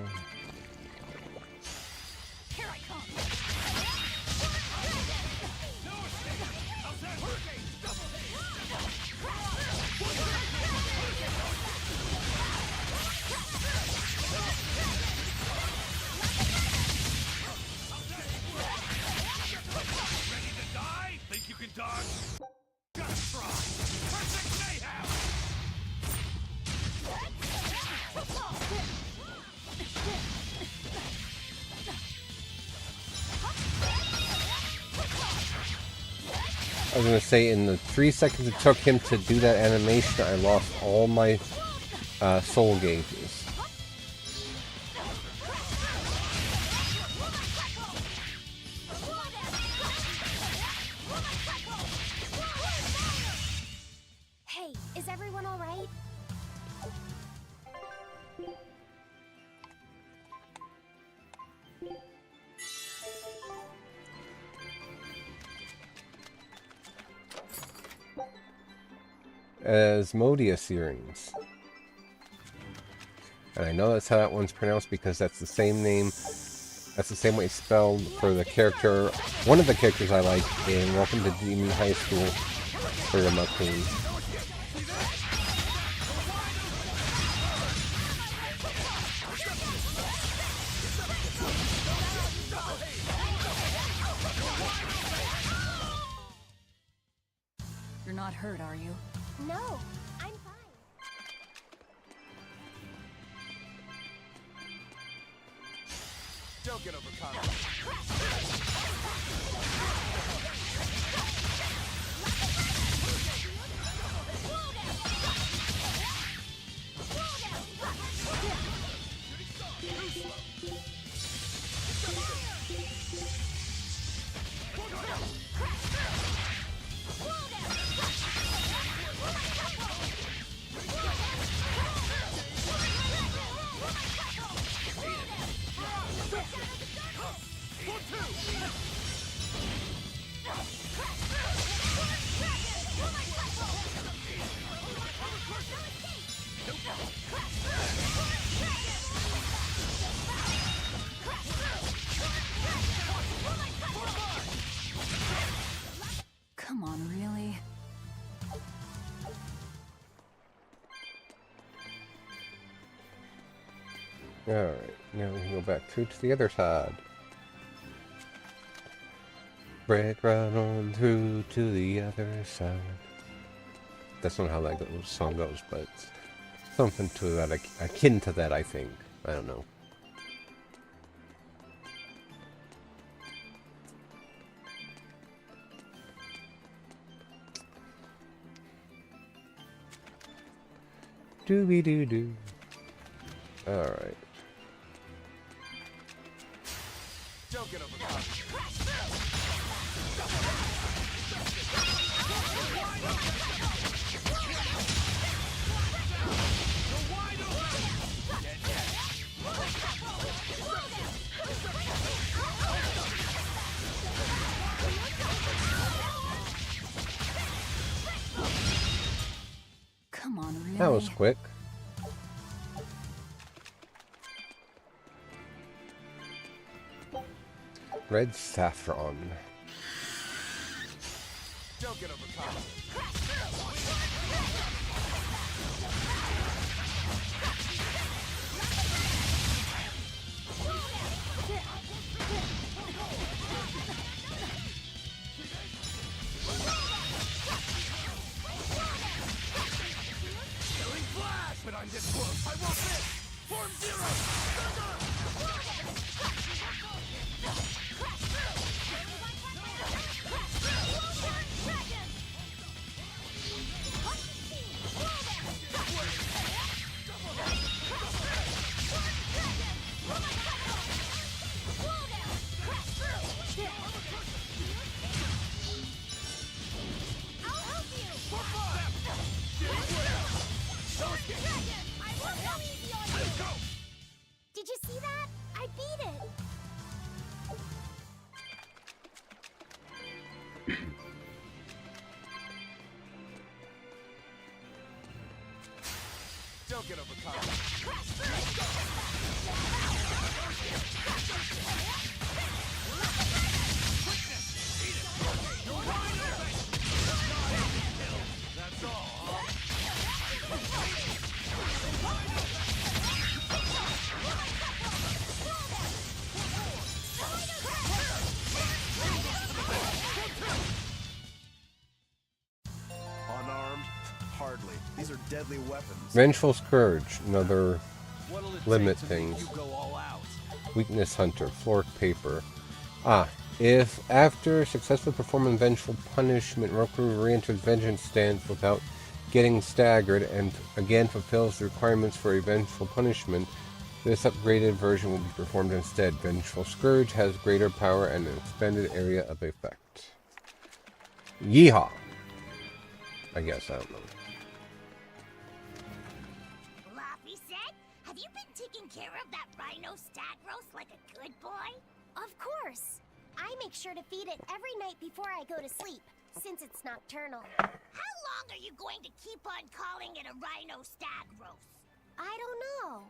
Here I come. Ready to die? Think you can dodge? Gotta try. Perfect mayhem! I was gonna say, in the 3 seconds it took him to do that animation, I lost all my soul gauges. Hey, is everyone all right? Asmodeus earrings. And I know that's how that one's pronounced because that's the same name, that's the same way it's spelled for the character, one of the characters I like in Welcome to Demon High School for the Queen. You're not hurt, are you? No, I'm fine. Don't get overconfident. Come on, really? Alright, now we can go back through to the other side. Break right on through to the other side. That's not how that song goes, but it's something to that, akin to that, I think. I don't know. Dooby-doo-doo. Alright. Don't get overconfident. Come on, really? That was quick. Red saffron. Don't get overconfident. Killing flash! But I'm this close. I won't miss! Form zero! Don't get overcome. That's all. Unarmed? Hardly. These are deadly weapons. Vengeful Scourge, another What'll it limit take to make things. you go all out? Weakness Hunter, Floric Paper. If after successfully performing Vengeful Punishment, Roku re-enters Vengeance Stance without getting staggered and again fulfills the requirements for a Vengeful Punishment, this upgraded version will be performed instead. Vengeful Scourge has greater power and an expanded area of effect. Yeehaw! I guess, I don't know. Fluffy said, have you been taking care of that rhino stag roast like a good boy? Of course. I make sure to feed it every night before I go to sleep, since it's nocturnal. How long are you going to keep on calling it a rhino stag roast? I don't know.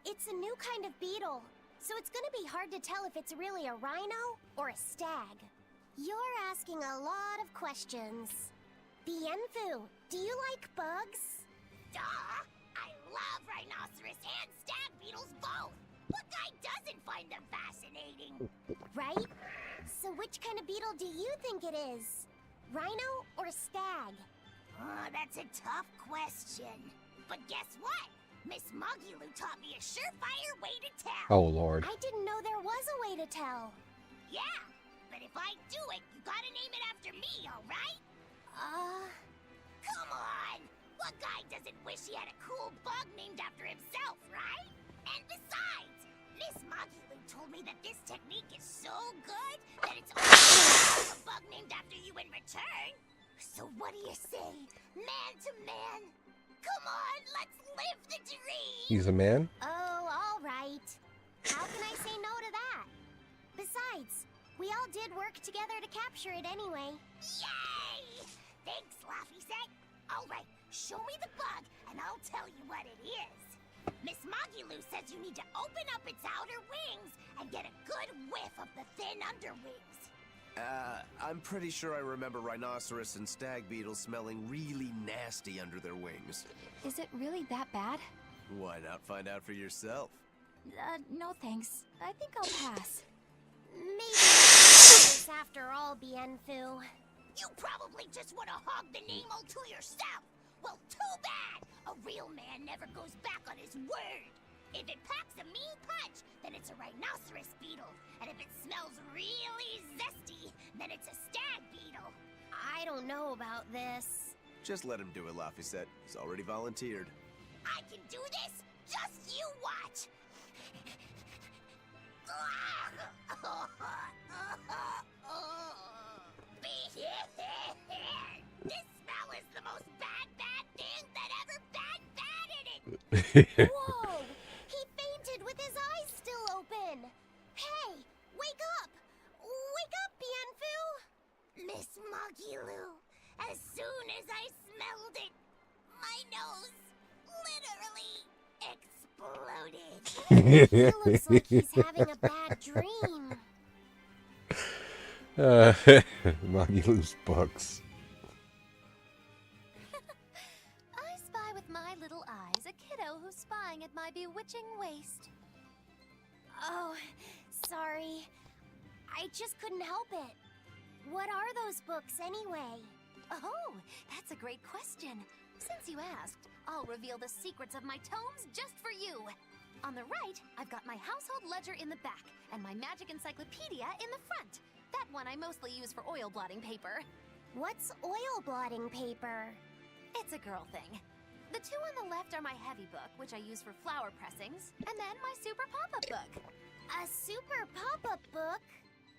It's a new kind of beetle, so it's gonna be hard to tell if it's really a rhino or a stag. You're asking a lot of questions. Bienfu, do you like bugs? Duh! I love rhinoceros and stag beetles both! What guy doesn't find them fascinating? Right? So which kind of beetle do you think it is? Rhino or stag? Oh, that's a tough question. But guess what? Miss Mugulu taught me a surefire way to tell. Oh, Lord. I didn't know there was a way to tell. Yeah, but if I do it, you gotta name it after me, alright? Come on! What guy doesn't wish he had a cool bug named after himself, right? And besides, Miss Mugulu told me that this technique is so good that it's only a bug named after you in return. So what do you say, man to man? Come on, let's live the dream! He's a man? Oh, all right. How can I say no to that? Besides, we all did work together to capture it anyway. Yay! Thanks, Laffy Set. Alright, show me the bug, and I'll tell you what it is. Miss Mogulu says you need to open up its outer wings and get a good whiff of the thin underwings. I'm pretty sure I remember rhinoceros and stag beetles smelling really nasty under their wings. Is it really that bad? Why not find out for yourself? No thanks. I think I'll pass. Maybe this after all, Bienfu. You probably just want to hog the name all to yourself. Well, too bad. A real man never goes back on his word. If it packs a mean punch, then it's a rhinoceros beetle. And if it smells really zesty, then it's a stag beetle. I don't know about this. Just let him do it, Laffy. He's already volunteered. I can do this. Just you watch. This smell is the most bad thing that ever batted it. Whoa! He fainted with his eyes still open. Hey, wake up! Wake up, Bienfu! Miss Mogulu, as soon as I smelled it, my nose literally exploded. He looks like he's having a bad dream. Mogulu's books. I spy with my little eyes a kiddo who's spying at my bewitching waist. Oh, sorry. I just couldn't help it. What are those books anyway? Oh, that's a great question. Since you asked, I'll reveal the secrets of my tomes just for you. On the right, I've got my household ledger in the back, and my magic encyclopedia in the front. That one I mostly use for oil blotting paper. What's oil blotting paper? It's a girl thing. The two on the left are my heavy book, which I use for flower pressings, and then my super pop-up book. A super pop-up book?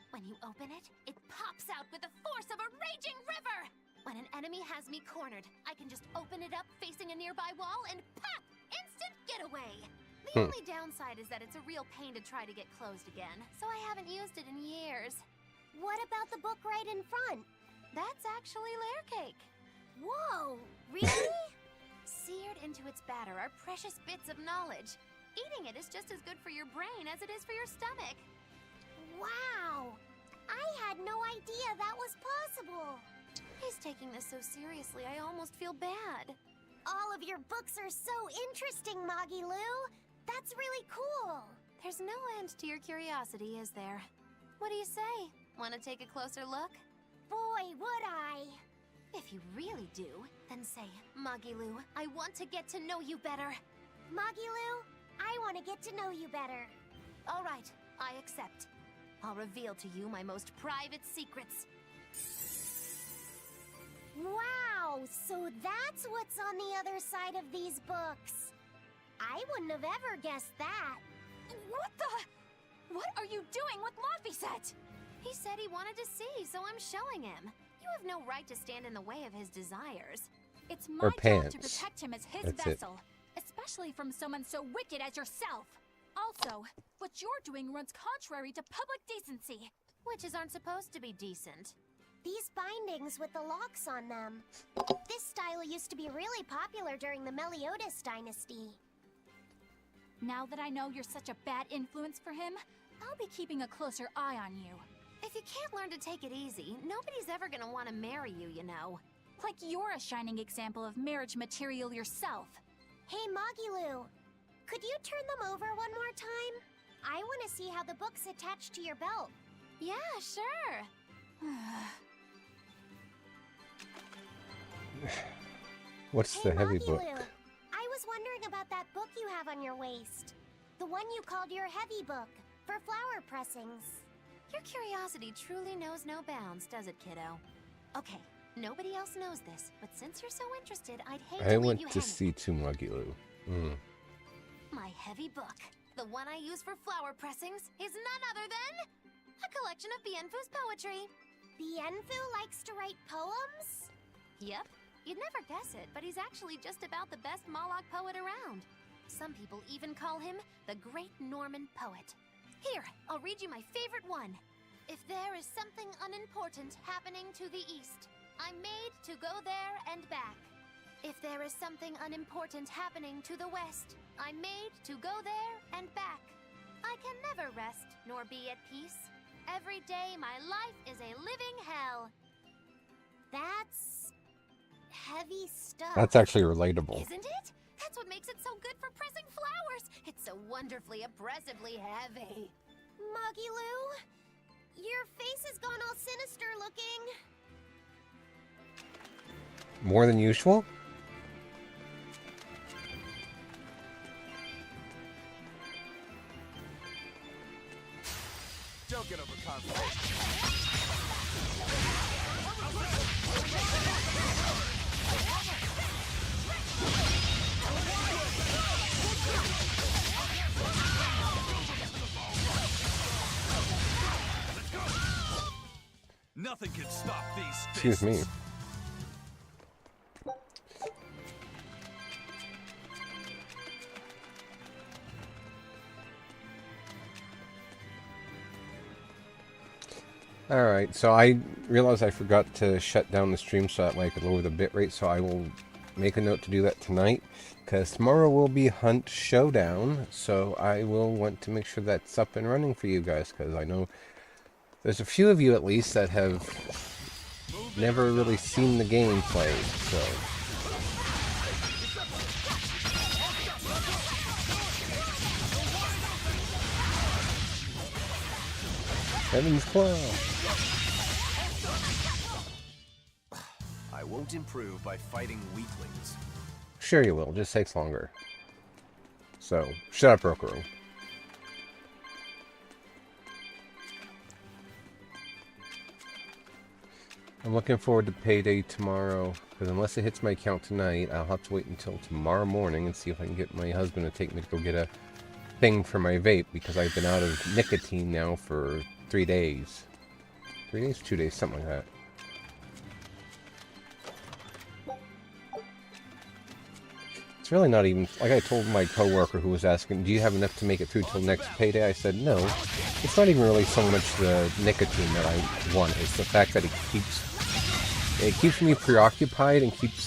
When you open it, it pops out with the force of a raging river! When an enemy has me cornered, I can just open it up facing a nearby wall and pop! Instant getaway! The only downside is that it's a real pain to try to get closed again, so I haven't used it in years. What about the book right in front? That's actually layer cake. Whoa, really? Seared into its batter are precious bits of knowledge. Eating it is just as good for your brain as it is for your stomach. Wow! I had no idea that was possible. He's taking this so seriously, I almost feel bad. All of your books are so interesting, Magilou. That's really cool. There's no end to your curiosity, is there? What do you say? Want to take a closer look? Boy, would I. If you really do, then say, Magilou, I want to get to know you better. Magilou, I want to get to know you better. All right, I accept. I'll reveal to you my most private secrets. Wow, so that's what's on the other side of these books. I wouldn't have ever guessed that. What the? What are you doing with Laphicet? He said he wanted to see, so I'm showing him. You have no right to stand in the way of his desires. It's Or my job pants. to protect him as his That's vessel, especially from someone so wicked as yourself. Also, what you're doing runs contrary to public decency. Witches aren't supposed to be decent. These bindings with the locks on them. This style used to be really popular during the Meliodas dynasty. Now that I know you're such a bad influence for him, I'll be keeping a closer eye on you. If you can't learn to take it easy, nobody's ever gonna want to marry you, you know. Like you're a shining example of marriage material yourself. Hey, Magilou, could you turn them over one more time? I want to see how the book's attached to your belt. Yeah, sure. What's Hey, the heavy Magilou, book? I was wondering about that book you have on your waist. The one you called your heavy book, for flower pressings. Your curiosity truly knows no bounds, does it, kiddo? Okay, nobody else knows this, but since you're so interested, I'd hate I to leave went you to hanging. see to Magilou. My heavy book, the one I use for flower pressings, is none other than a collection of Bienfu's poetry. Bienfu likes to write poems? Yep, you'd never guess it, but he's actually just about the best Moloch poet around. Some people even call him the Great Norman Poet. Here, I'll read you my favorite one. If there is something unimportant happening to the east, I'm made to go there and back. If there is something unimportant happening to the west, I'm made to go there and back. I can never rest nor be at peace. Every day my life is a living hell. That's heavy stuff. That's actually relatable. Isn't it? That's what makes it so good for pressing flowers. It's so wonderfully, oppressively heavy. Magilou, your face has gone all sinister looking. More than usual? Don't get overconfident. Nothing can stop these Excuse me. fists. Alright, so I realized I forgot to shut down the stream so that way I could lower the bitrate, so I will make a note to do that tonight, because tomorrow will be Hunt Showdown, so I will want to make sure that's up and running for you guys, because I know there's a few of you at least that have never really seen the game played, so... Heaven's Claw! I won't improve by fighting weaklings. Sure you will, just takes longer. So, shut up, Rokaru. I'm looking forward to payday tomorrow, because unless it hits my account tonight, I'll have to wait until tomorrow morning and see if I can get my husband to take me to go get a thing for my vape, because I've been out of nicotine now for 3 days. 3 days? 2 days, something like that. It's really not even, like I told my coworker who was asking, do you have enough to make it through till next payday? I said, no. It's not even really so much the nicotine that I want, it's the fact that it keeps It keeps me preoccupied and basically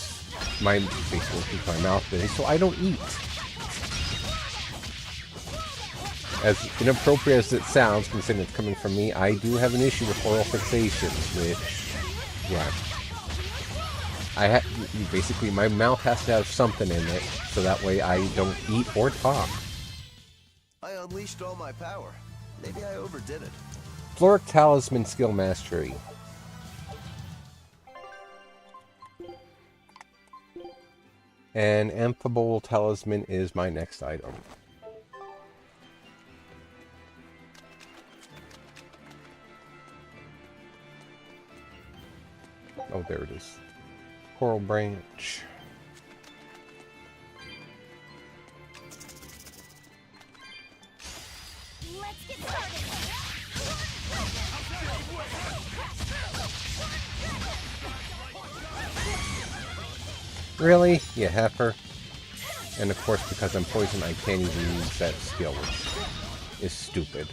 keeps my mouth busy, so I don't eat. As inappropriate as it sounds, considering it's coming from me, I do have an issue with oral fixation, which, yeah. Basically, my mouth has to have something in it, so that way I don't eat or talk. I unleashed all my power. Maybe I overdid it. Floric Talisman Skill Mastery. And Amphibole Talisman is my next item. Oh, there it is. Coral Branch. Let's get started. Really? You heifer? And of course, because I'm poisoned, I can't even use that skill, which is stupid.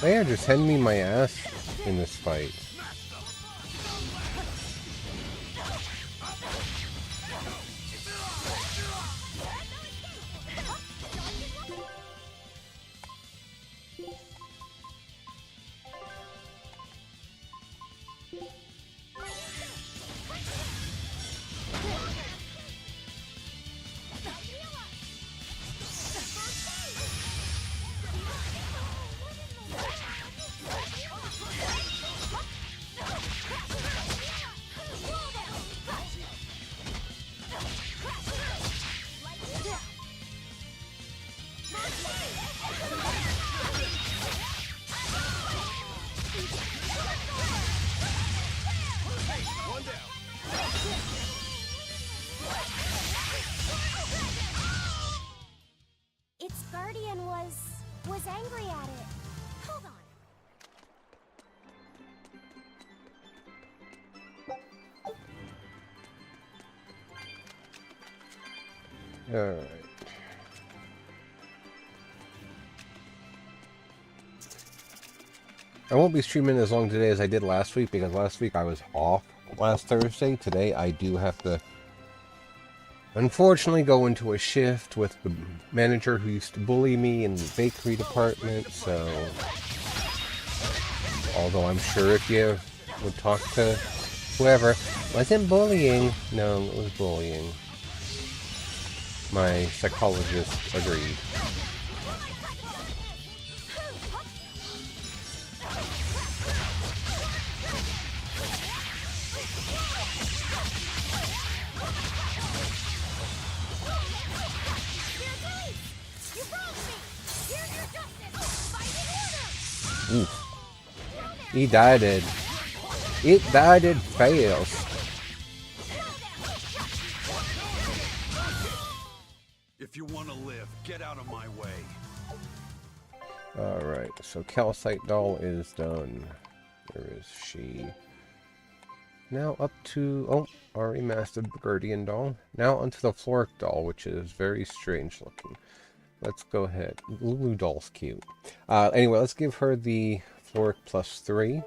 They are just handing me my ass in this fight. Its guardian was angry at it. Hold on. Alright. I won't be streaming as long today as I did last week, because last week I was off last Thursday. Today I do have to, unfortunately, go into a shift with the manager who used to bully me in the bakery department, so although I'm sure if you would talk to whoever, it wasn't bullying. No, it was bullying. My psychologist agreed. Oof. He died it. It died it fast. If you want to live, get out of my way. Alright, so Calcite Doll is done. Where is she? Now up to... Oh, already mastered the Guardian Doll. Now onto the Floric Doll, which is very strange looking. Let's go ahead. Lulu Doll's cute. Anyway, let's give her the Floric +3.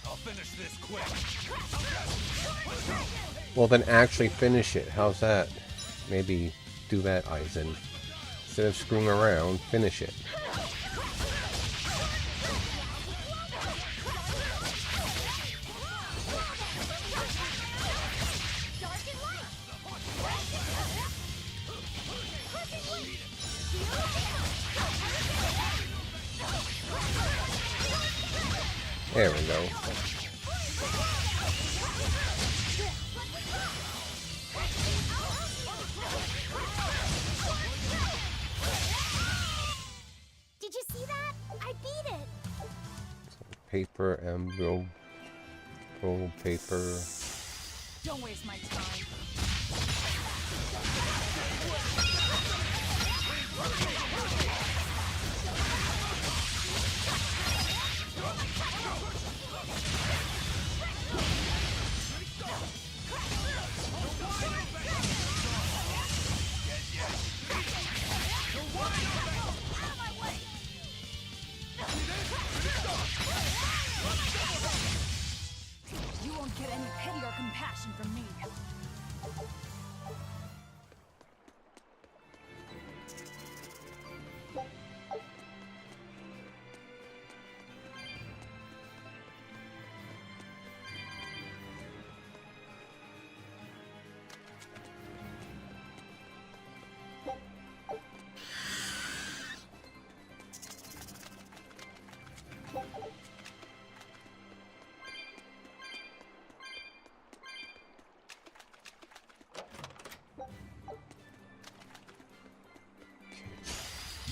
I'll finish this quick. Well, then actually finish it. How's that? Maybe do that, Aizen. Instead of screwing around, finish it. There we go. Did you see that? I beat it. Paper, envelope, paper. Don't waste my time.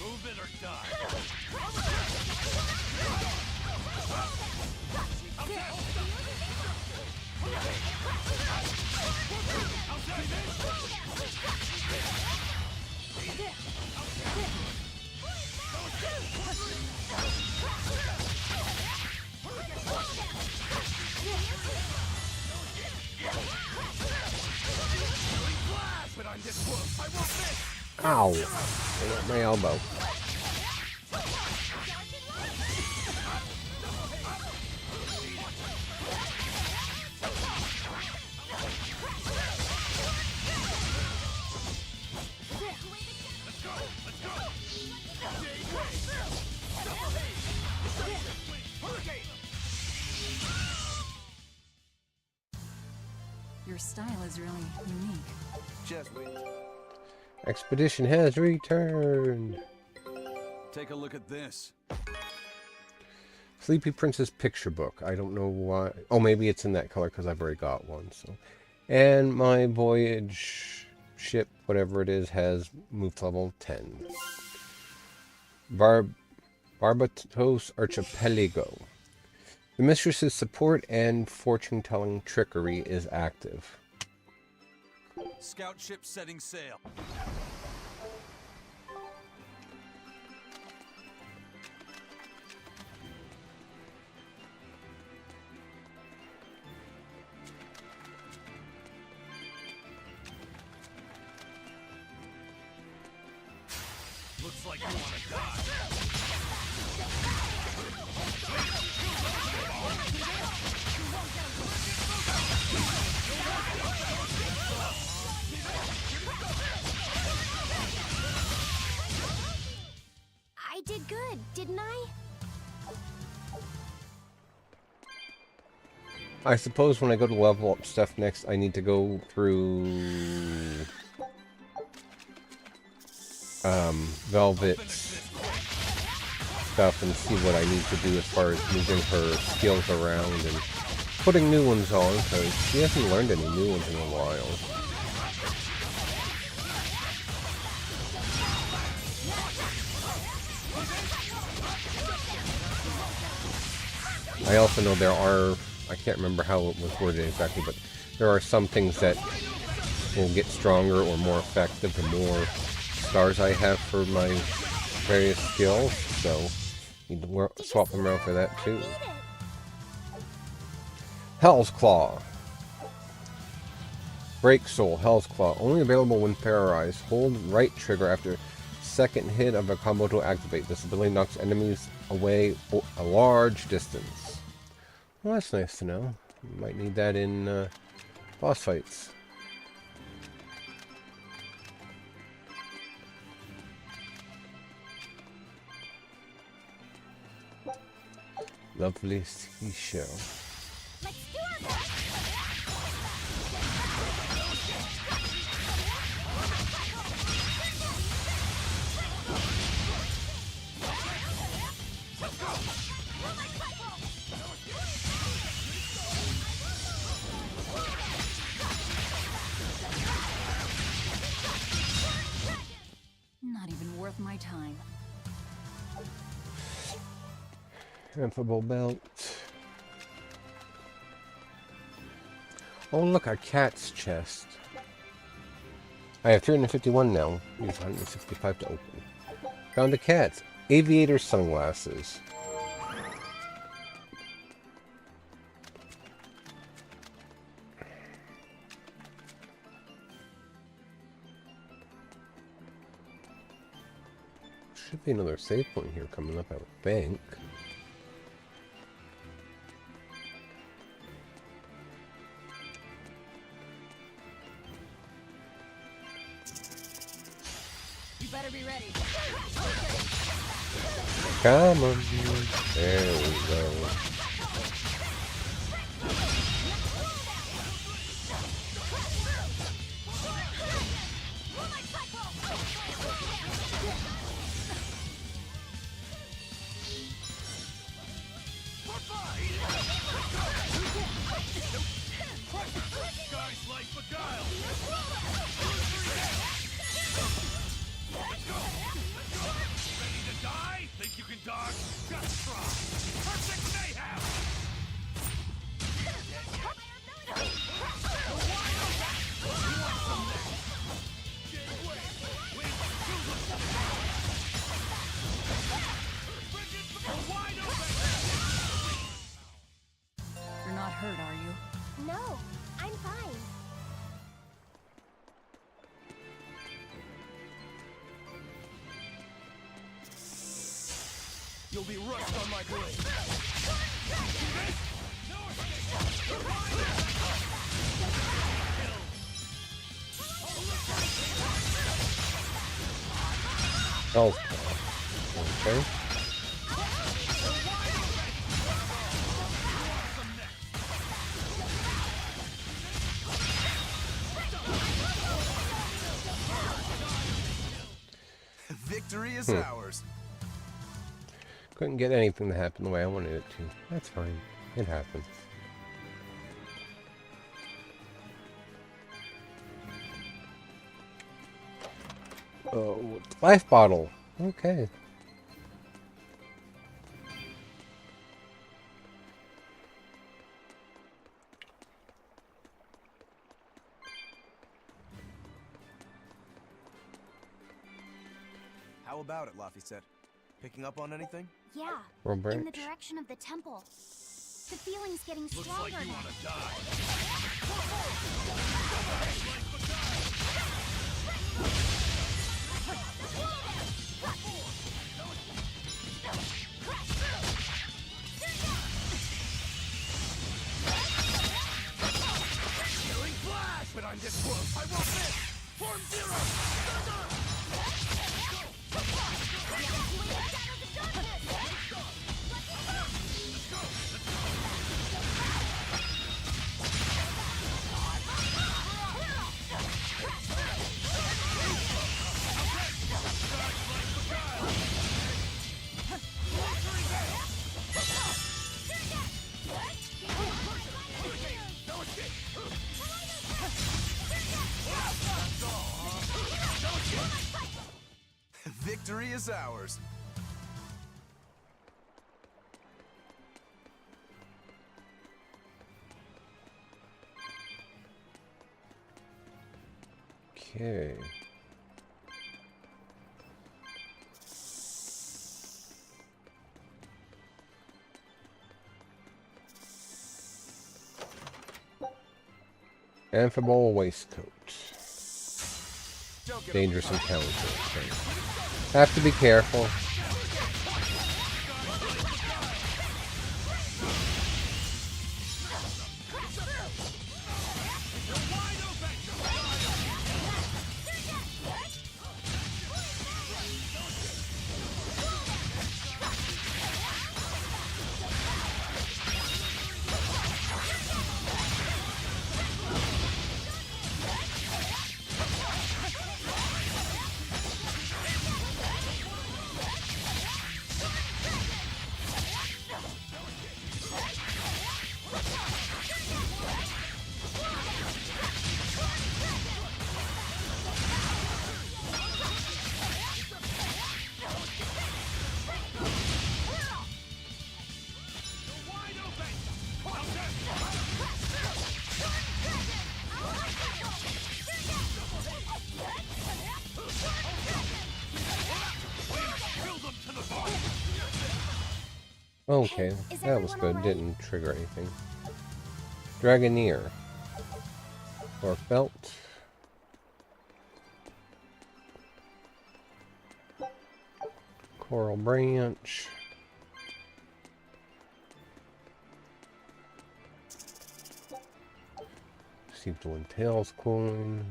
Move it or die. Ow! I hit my elbow. Your style is really unique. Just wait. Expedition has returned. Take a look at this. Sleepy Princess picture book. I don't know why. Oh, maybe it's in that color because I've already got one. So, and my voyage ship, whatever it is, has moved to level 10. Barbatos Archipelago. The mistress's support and fortune-telling trickery is active. Scout ship setting sail. Looks like you want to die. I did good, didn't I? I suppose when I go to level up stuff next, I need to go through Velvet's stuff and see what I need to do as far as moving her skills around and putting new ones on, because she hasn't learned any new ones in a while. I also know there are, I can't remember how it was worded exactly, but there are some things that will get stronger or more effective the more stars I have for my various skills, so need to swap them around for that too. Hell's Claw. Break Soul, Hell's Claw. Only available when paralyzed. Hold right trigger after second hit of a combo to activate. This ability knocks enemies away a large distance. Well, that's nice to know. Might need that in boss fights. Lovely seashell. Let's do our best. Not even worth my time. Ineffable belt. Oh, look, a cat's chest. I have 351 now. Use 165 to open. Found a cat. Aviator sunglasses. Should be another save point here coming up, I would think. You better be ready. Come on. There we go. You're not hurt, are you? No, I'm fine. You'll be rust on my blade. Oh. Okay. Victory is ours. Couldn't get anything to happen the way I wanted it to. That's fine. It happens. Oh, life bottle. Okay. How about it, Laphicet? Picking up on anything? Yeah, Or in the branch. direction of the temple. The feeling's getting stronger now. But I'm this close. I won't miss. Form zero. Victory is ours. Okay. Amphibole waistcoat. Dangerous encounter. Okay. Have to be careful. Okay, that was good. Didn't trigger anything. Dragoneer. Or belt. Coral branch. Received one tails coin.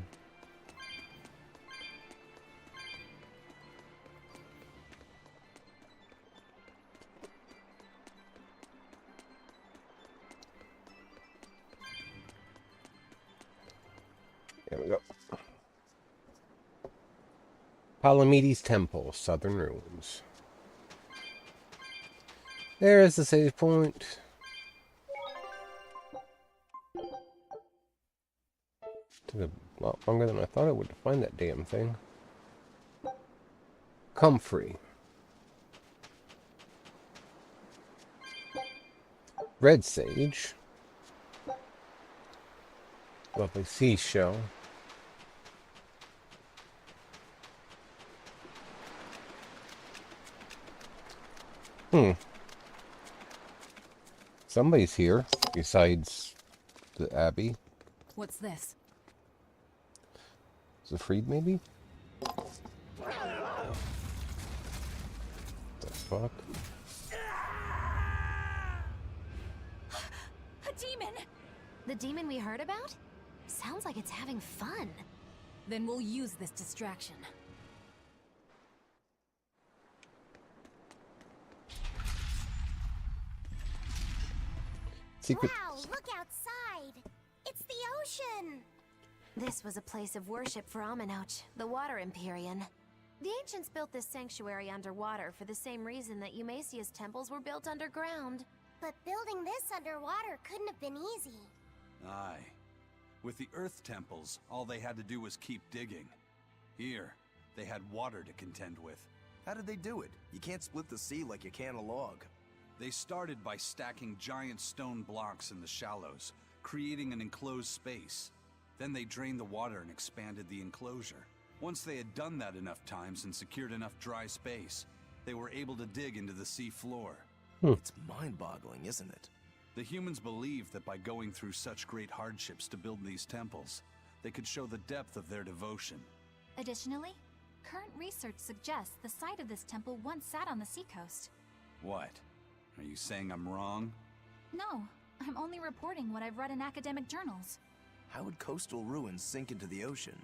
There we go. Palamedes Temple, Southern Ruins. There is the save point. Took a lot longer than I thought it would to find that damn thing. Comfrey. Red sage. Lovely seashell. Somebody's here besides the Abbey. What's this? Is it freed, maybe? The fuck? A demon! The demon we heard about? Sounds like it's having fun. Then we'll use this distraction. Secret. Wow, look outside! It's the ocean! This was a place of worship for Aminoch, the Water Empyrean. The ancients built this sanctuary underwater for the same reason that Eumasia's temples were built underground. But building this underwater couldn't have been easy. Aye. With the Earth temples, all they had to do was keep digging. Here, they had water to contend with. How did they do it? You can't split the sea like you can a log. They started by stacking giant stone blocks in the shallows, creating an enclosed space. Then they drained the water and expanded the enclosure. Once they had done that enough times and secured enough dry space, they were able to dig into the sea floor. It's mind-boggling, isn't it? The humans believed that by going through such great hardships to build these temples, they could show the depth of their devotion. Additionally, current research suggests the site of this temple once sat on the seacoast. What? Are you saying I'm wrong? No, I'm only reporting what I've read in academic journals. How would coastal ruins sink into the ocean?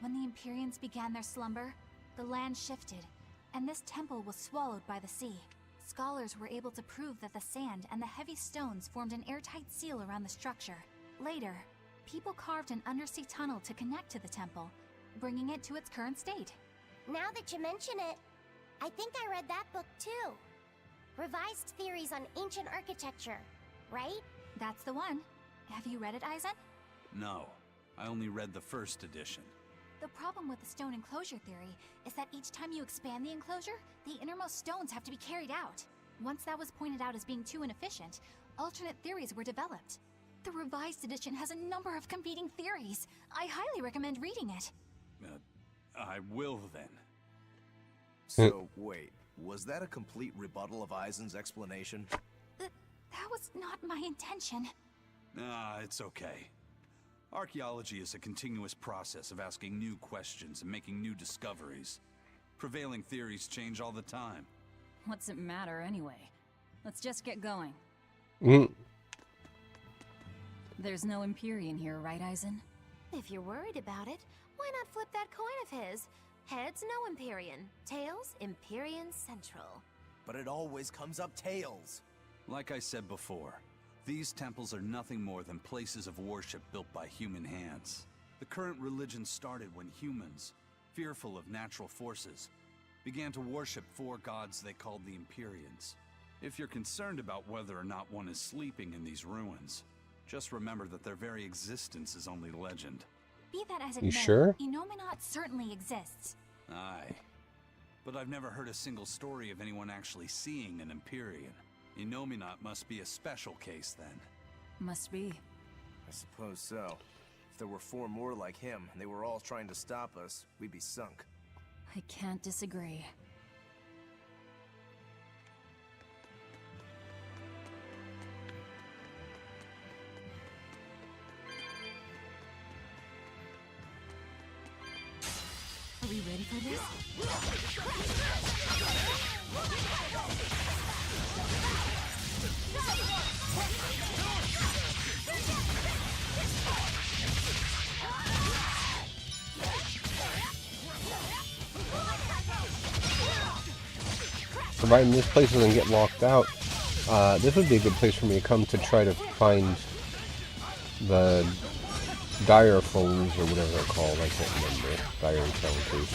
When the Empyreans began their slumber, the land shifted, and this temple was swallowed by the sea. Scholars were able to prove that the sand and the heavy stones formed an airtight seal around the structure. Later, people carved an undersea tunnel to connect to the temple, bringing it to its current state. Now that you mention it, I think I read that book too. Revised Theories on Ancient Architecture, right? That's the one. Have you read it, Aizen? No, I only read the first edition. The problem with the stone enclosure theory is that each time you expand the enclosure, the innermost stones have to be carried out. Once that was pointed out as being too inefficient, alternate theories were developed. The revised edition has a number of competing theories. I highly recommend reading it. I will then. So, wait, was that a complete rebuttal of Aizen's explanation? That was not my intention. It's okay. Archaeology is a continuous process of asking new questions and making new discoveries. Prevailing theories change all the time. What's it matter anyway? Let's just get going. There's no Empyrean here, right, Aizen? If you're worried about it, why not flip that coin of his? Heads, no Empyrean. Tails, Empyrean Central. But it always comes up tails. Like I said before, these temples are nothing more than places of worship built by human hands. The current religion started when humans, fearful of natural forces, began to worship four gods they called the Empyreans. If you're concerned about whether or not one is sleeping in these ruins, just remember that their very existence is only legend. Be that as it You may, sure? Inominat certainly exists. Aye. But I've never heard a single story of anyone actually seeing an Empyrean. Inominat must be a special case then. Must be. I suppose so. If there were four more like him, and they were all trying to stop us, we'd be sunk. I can't disagree. Are we ready for this? Providing this place doesn't get locked out, this would be a good place for me to come to try to find the dire phones or whatever they're called. I can't remember. Dire encounters.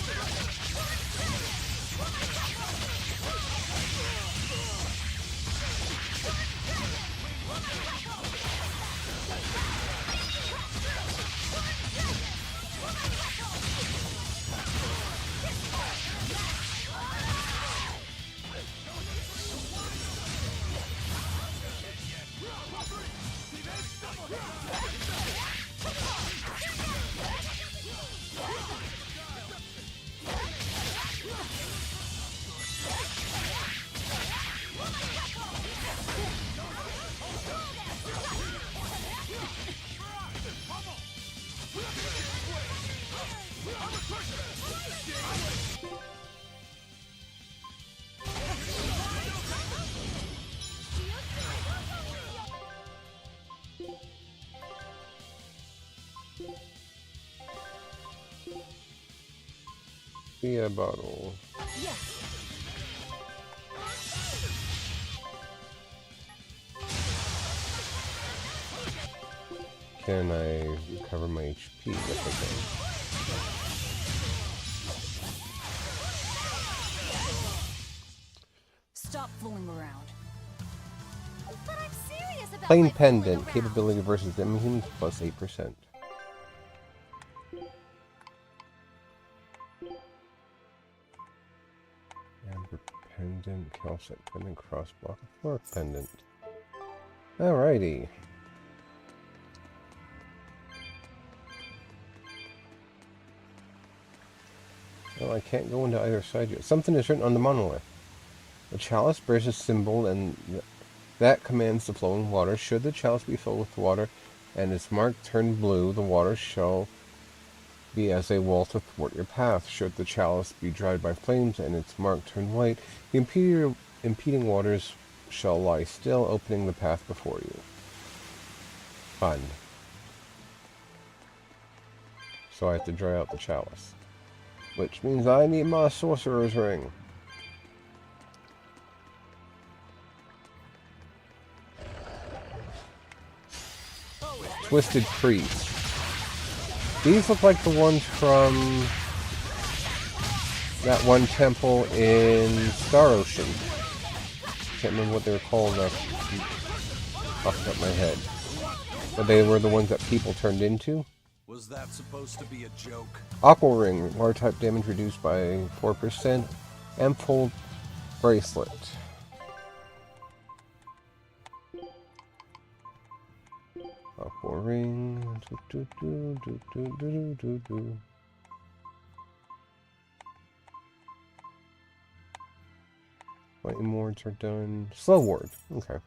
Beer bottle. Yes. Can I recover my HP? Yes, I can. Stop fooling around. But I'm serious about Plain my fooling pendant. around. Capability versus demi-humans plus 8%. Amber pendant. Calcite pendant. Crossblock. Fork pendant. Alrighty. Well, I can't go into either side yet. Something is written on the monolith. The chalice bears a symbol, and that commands the flowing water. Should the chalice be filled with water, and its mark turn blue, the water shall be as a wall to thwart your path. Should the chalice be dried by flames, and its mark turn white, the impeding waters shall lie still, opening the path before you. Fun. So I have to dry out the chalice. Which means I need my sorcerer's ring. Twisted Priest. These look like the ones from that one temple in Star Ocean. Can't remember what they were called off the top of my head. But they were the ones that people turned into. Was that supposed to be a joke? Aqua Ring. Water type damage reduced by 4%. And full bracelet. Aqua Ring. Do, do, do, do, do, do, do. Lightning wards are done. Slow ward. Okay.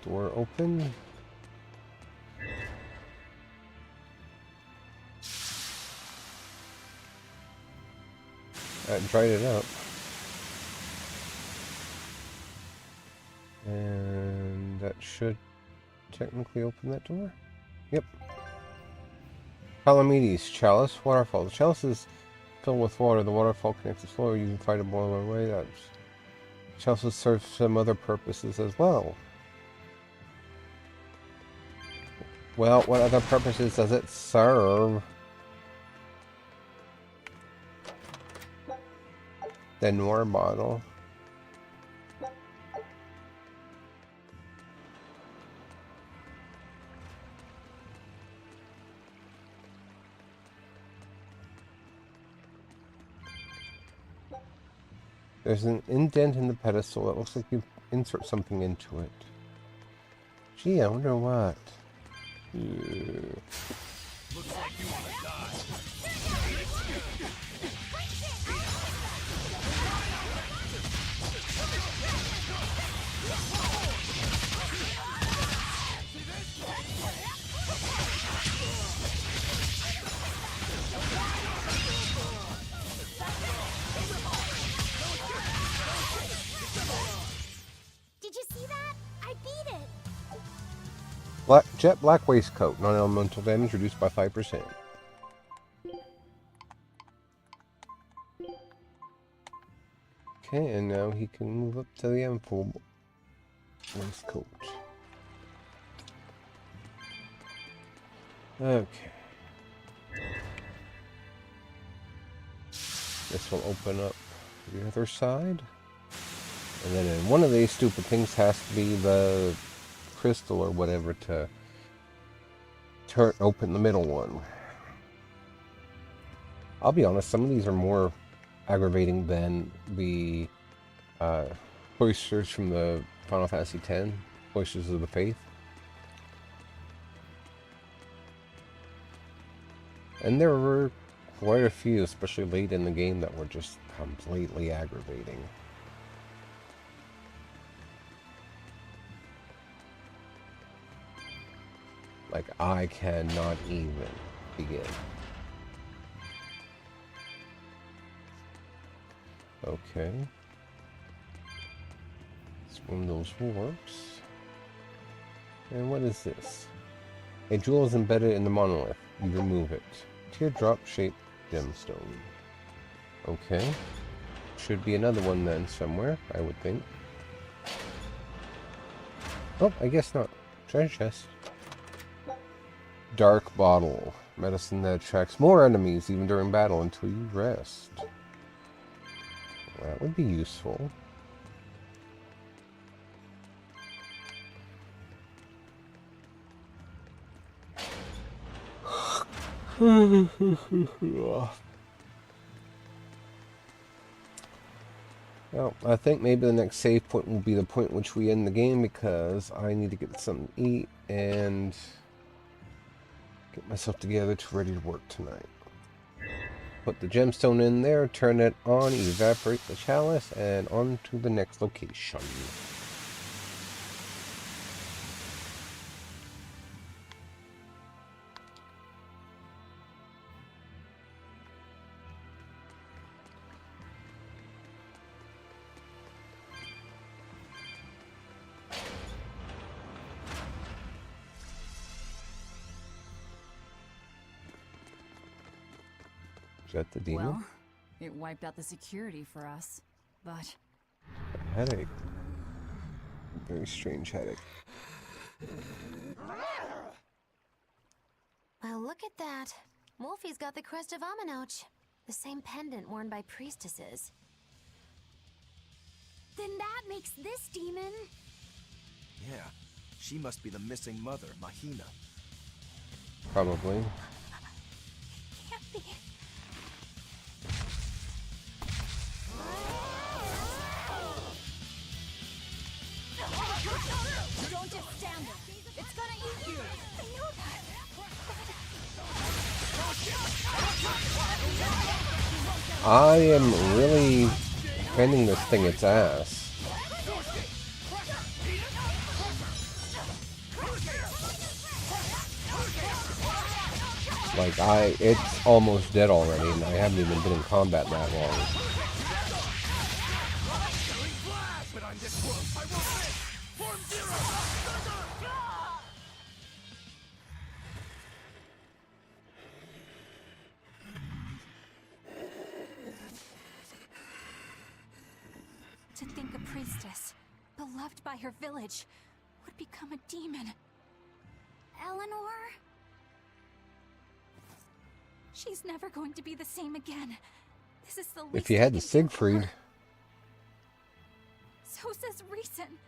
Door open. That dried it up. And that should technically open that door. Yep. Palamedes, Chalice, Waterfall. The chalice is filled with water. The waterfall connects the floor. You can fight a boiler away. That chalice serves some other purposes as well. Well, what other purposes does it serve? The Noir bottle. There's an indent in the pedestal. It looks like you insert something into it. Gee, I wonder what. Looks like you wanna die. Did you see that? I beat it. Jet black waistcoat. Non-elemental damage reduced by 5%. Okay, and now he can move up to the M4 waistcoat. Okay. This will open up the other side. And then in one of these stupid things has to be the crystal or whatever to open the middle one. I'll be honest, some of these are more aggravating than the cloisters from the Final Fantasy X, Cloisters of the Faith. And there were quite a few, especially late in the game, that were just completely aggravating. Like, I cannot even begin. Okay. It's one of those warps. And what is this? A jewel is embedded in the monolith. You remove it. Teardrop-shaped gemstone. Okay. Should be another one then somewhere, I would think. Oh, I guess not. Treasure chest. Dark bottle. Medicine that attracts more enemies even during battle until you rest. That would be useful. Well, I think maybe the next save point will be the point which we end the game, because I need to get something to eat and get myself together to ready to work tonight. Put the gemstone in there, turn it on, evaporate the chalice, and on to the next location. Is that the demon? Well, it wiped out the security for us, but... A headache. A very strange headache. Well, look at that. Wolfie's got the crest of Aminoch. The same pendant worn by priestesses. Then that makes this demon. Yeah, she must be the missing mother, Mahina. Probably. Can't be. Don't just stand there. It's gonna eat you. I know that. I am really handing this thing its ass. Like, it's almost dead already, and I haven't even been in combat that long. To think a priestess, beloved by her village, would become a demon. Eleanor? She's never going to be the same again. This is the least If you had I the can do for Siegfried. her. So says reason.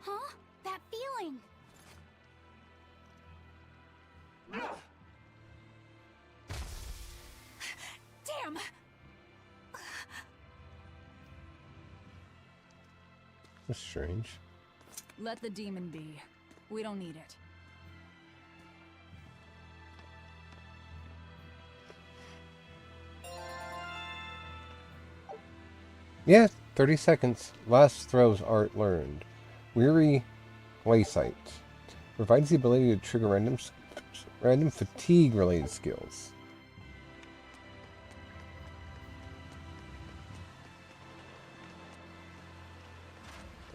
Huh? That feeling. Damn! That's strange. Let the demon be. We don't need it. Yeah, 30 seconds. Last throws art learned. Weary Waysite. Provides the ability to trigger random fatigue-related skills.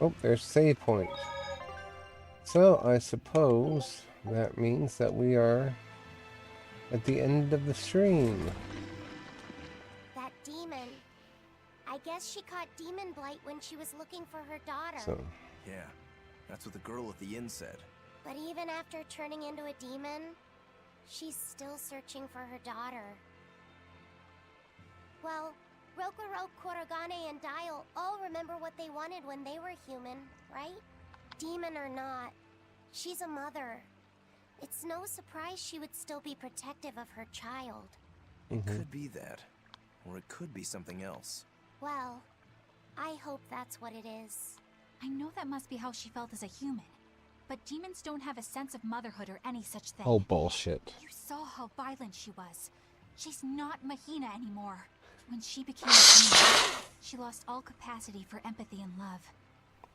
Oh, there's save point. So, I suppose that means that we are at the end of the stream. That demon. I guess she caught demon blight when she was looking for her daughter. So, Yeah, that's what the girl at the inn said. But even after turning into a demon, she's still searching for her daughter. Well, Rokurok, Korogane, and Dial all remember what they wanted when they were human, right? Demon or not, she's a mother. It's no surprise she would still be protective of her child. It could be that. Or it could be something else. Well, I hope that's what it is. I know that must be how she felt as a human. But demons don't have a sense of motherhood or any such thing. oh bullshit. You saw how violent she was. She's not Mahina anymore. When she became a demon, she lost all capacity for empathy and love.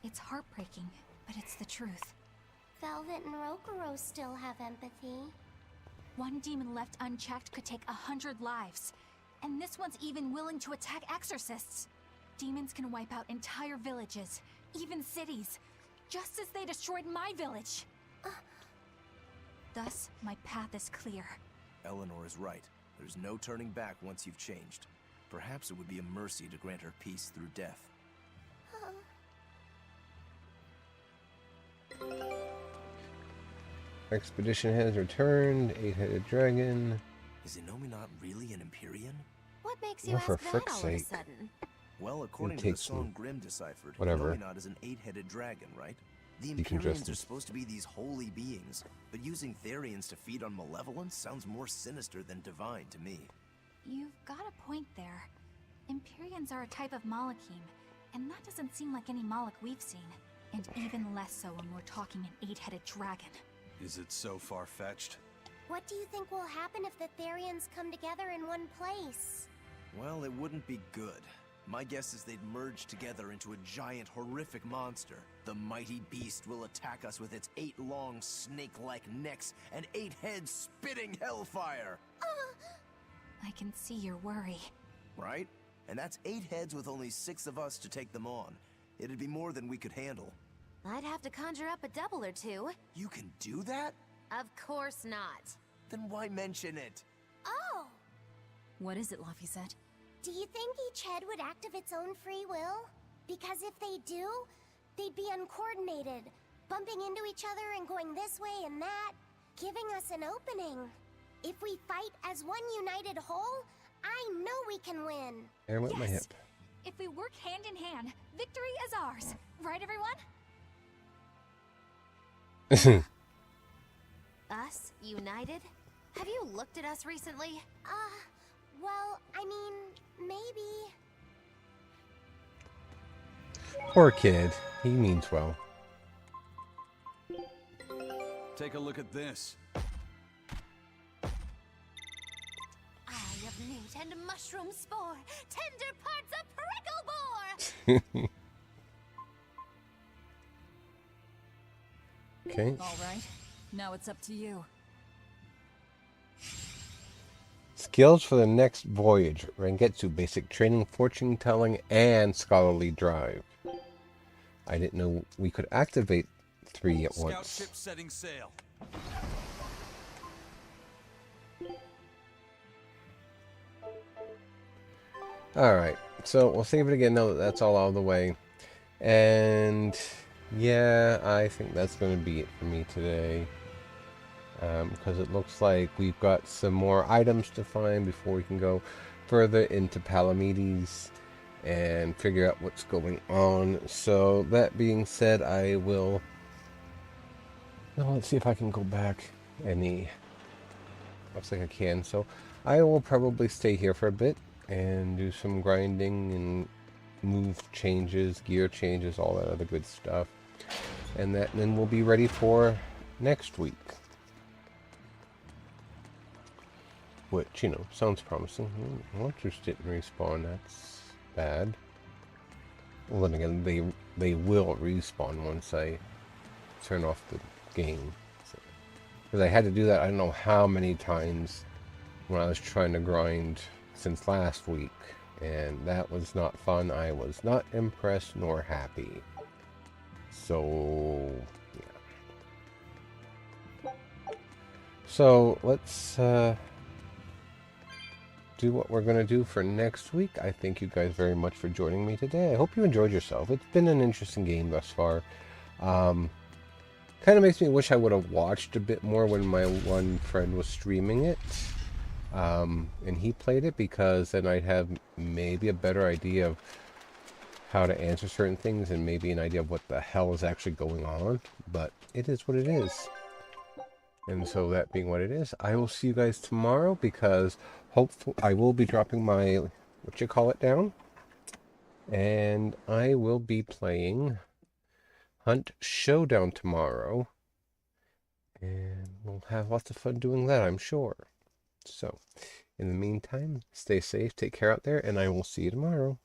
It's heartbreaking, but it's the truth. Velvet and Rokuro still have empathy. One demon left unchecked could take 100 lives. And this one's even willing to attack exorcists. Demons can wipe out entire villages, even cities. just as they destroyed my village. Thus, my path is clear. Eleanor is right. There's no turning back once you've changed. Perhaps it would be a mercy to grant her peace through death. Expedition has returned. 8-headed dragon. Is Innominat really an Empyrean? What makes you Well, for ask that frick's all of a sake. sudden? Well, according to the takes some- song Grimm deciphered, whatever. Innominat is an 8-headed dragon, right? The Decongested. Empyreans are supposed to be these holy beings, but using Therians to feed on malevolence sounds more sinister than divine to me. You've got a point there. Empyreans are a type of Malachim, and that doesn't seem like any Malach we've seen. And even less so when we're talking an 8-headed dragon. Is it so far-fetched? What do you think will happen if the Therians come together in one place? Well, it wouldn't be good. My guess is they'd merge together into a giant, horrific monster. The mighty beast will attack us with its 8 long, snake-like necks and 8 heads spitting hellfire! I can see your worry. Right? And that's 8 heads with only 6 of us to take them on. It'd be more than we could handle. I'd have to conjure up a double or two. You can do that? Of course not. Then why mention it? Oh! What is it, Laphicet? Do you think each head would act of its own free will? Because if they do, they'd be uncoordinated, bumping into each other and going this way and that, giving us an opening. If we fight as one united whole, I know we can win. Air with my hip. If we work hand in hand, victory is ours. Right, everyone? Us? United? Have you looked at us recently? Well, I mean, maybe. Poor kid. He means well. Take a look at this. Eye of newt and mushroom spore, tender parts of prickle boar! Okay. All right. Now it's up to you. Skills for the next voyage. Rengetsu basic training, fortune telling, and scholarly drive. I didn't know we could activate 3 at Scout once. ship setting sail. Alright, so we'll save it again now that that's all out of the way. And yeah, I think that's going to be it for me today. Because it looks like we've got some more items to find before we can go further into Palamedes and figure out what's going on. So that being said, I will... Well, let's see if I can go back any... Looks like I can. So I will probably stay here for a bit and do some grinding and move changes, gear changes, all that other good stuff. And then we'll be ready for next week. Which, you know, sounds promising. Launchers didn't respawn, that's bad. Well, then again, they will respawn once I turn off the game. Because I had to do that I don't know how many times when I was trying to grind since last week. And that was not fun. I was not impressed nor happy. So, yeah. So, let's do what we're going to do for next week. I thank you guys very much for joining me today. I hope you enjoyed yourself. It's been an interesting game thus far. Kind of makes me wish I would have watched a bit more when my one friend was streaming it. And he played it, because then I'd have maybe a better idea of how to answer certain things and maybe an idea of what the hell is actually going on. But it is what it is. And so that being what it is, I will see you guys tomorrow, because hopefully I will be dropping my, down. And I will be playing Hunt Showdown tomorrow. And we'll have lots of fun doing that, I'm sure. So, in the meantime, stay safe, take care out there, and I will see you tomorrow.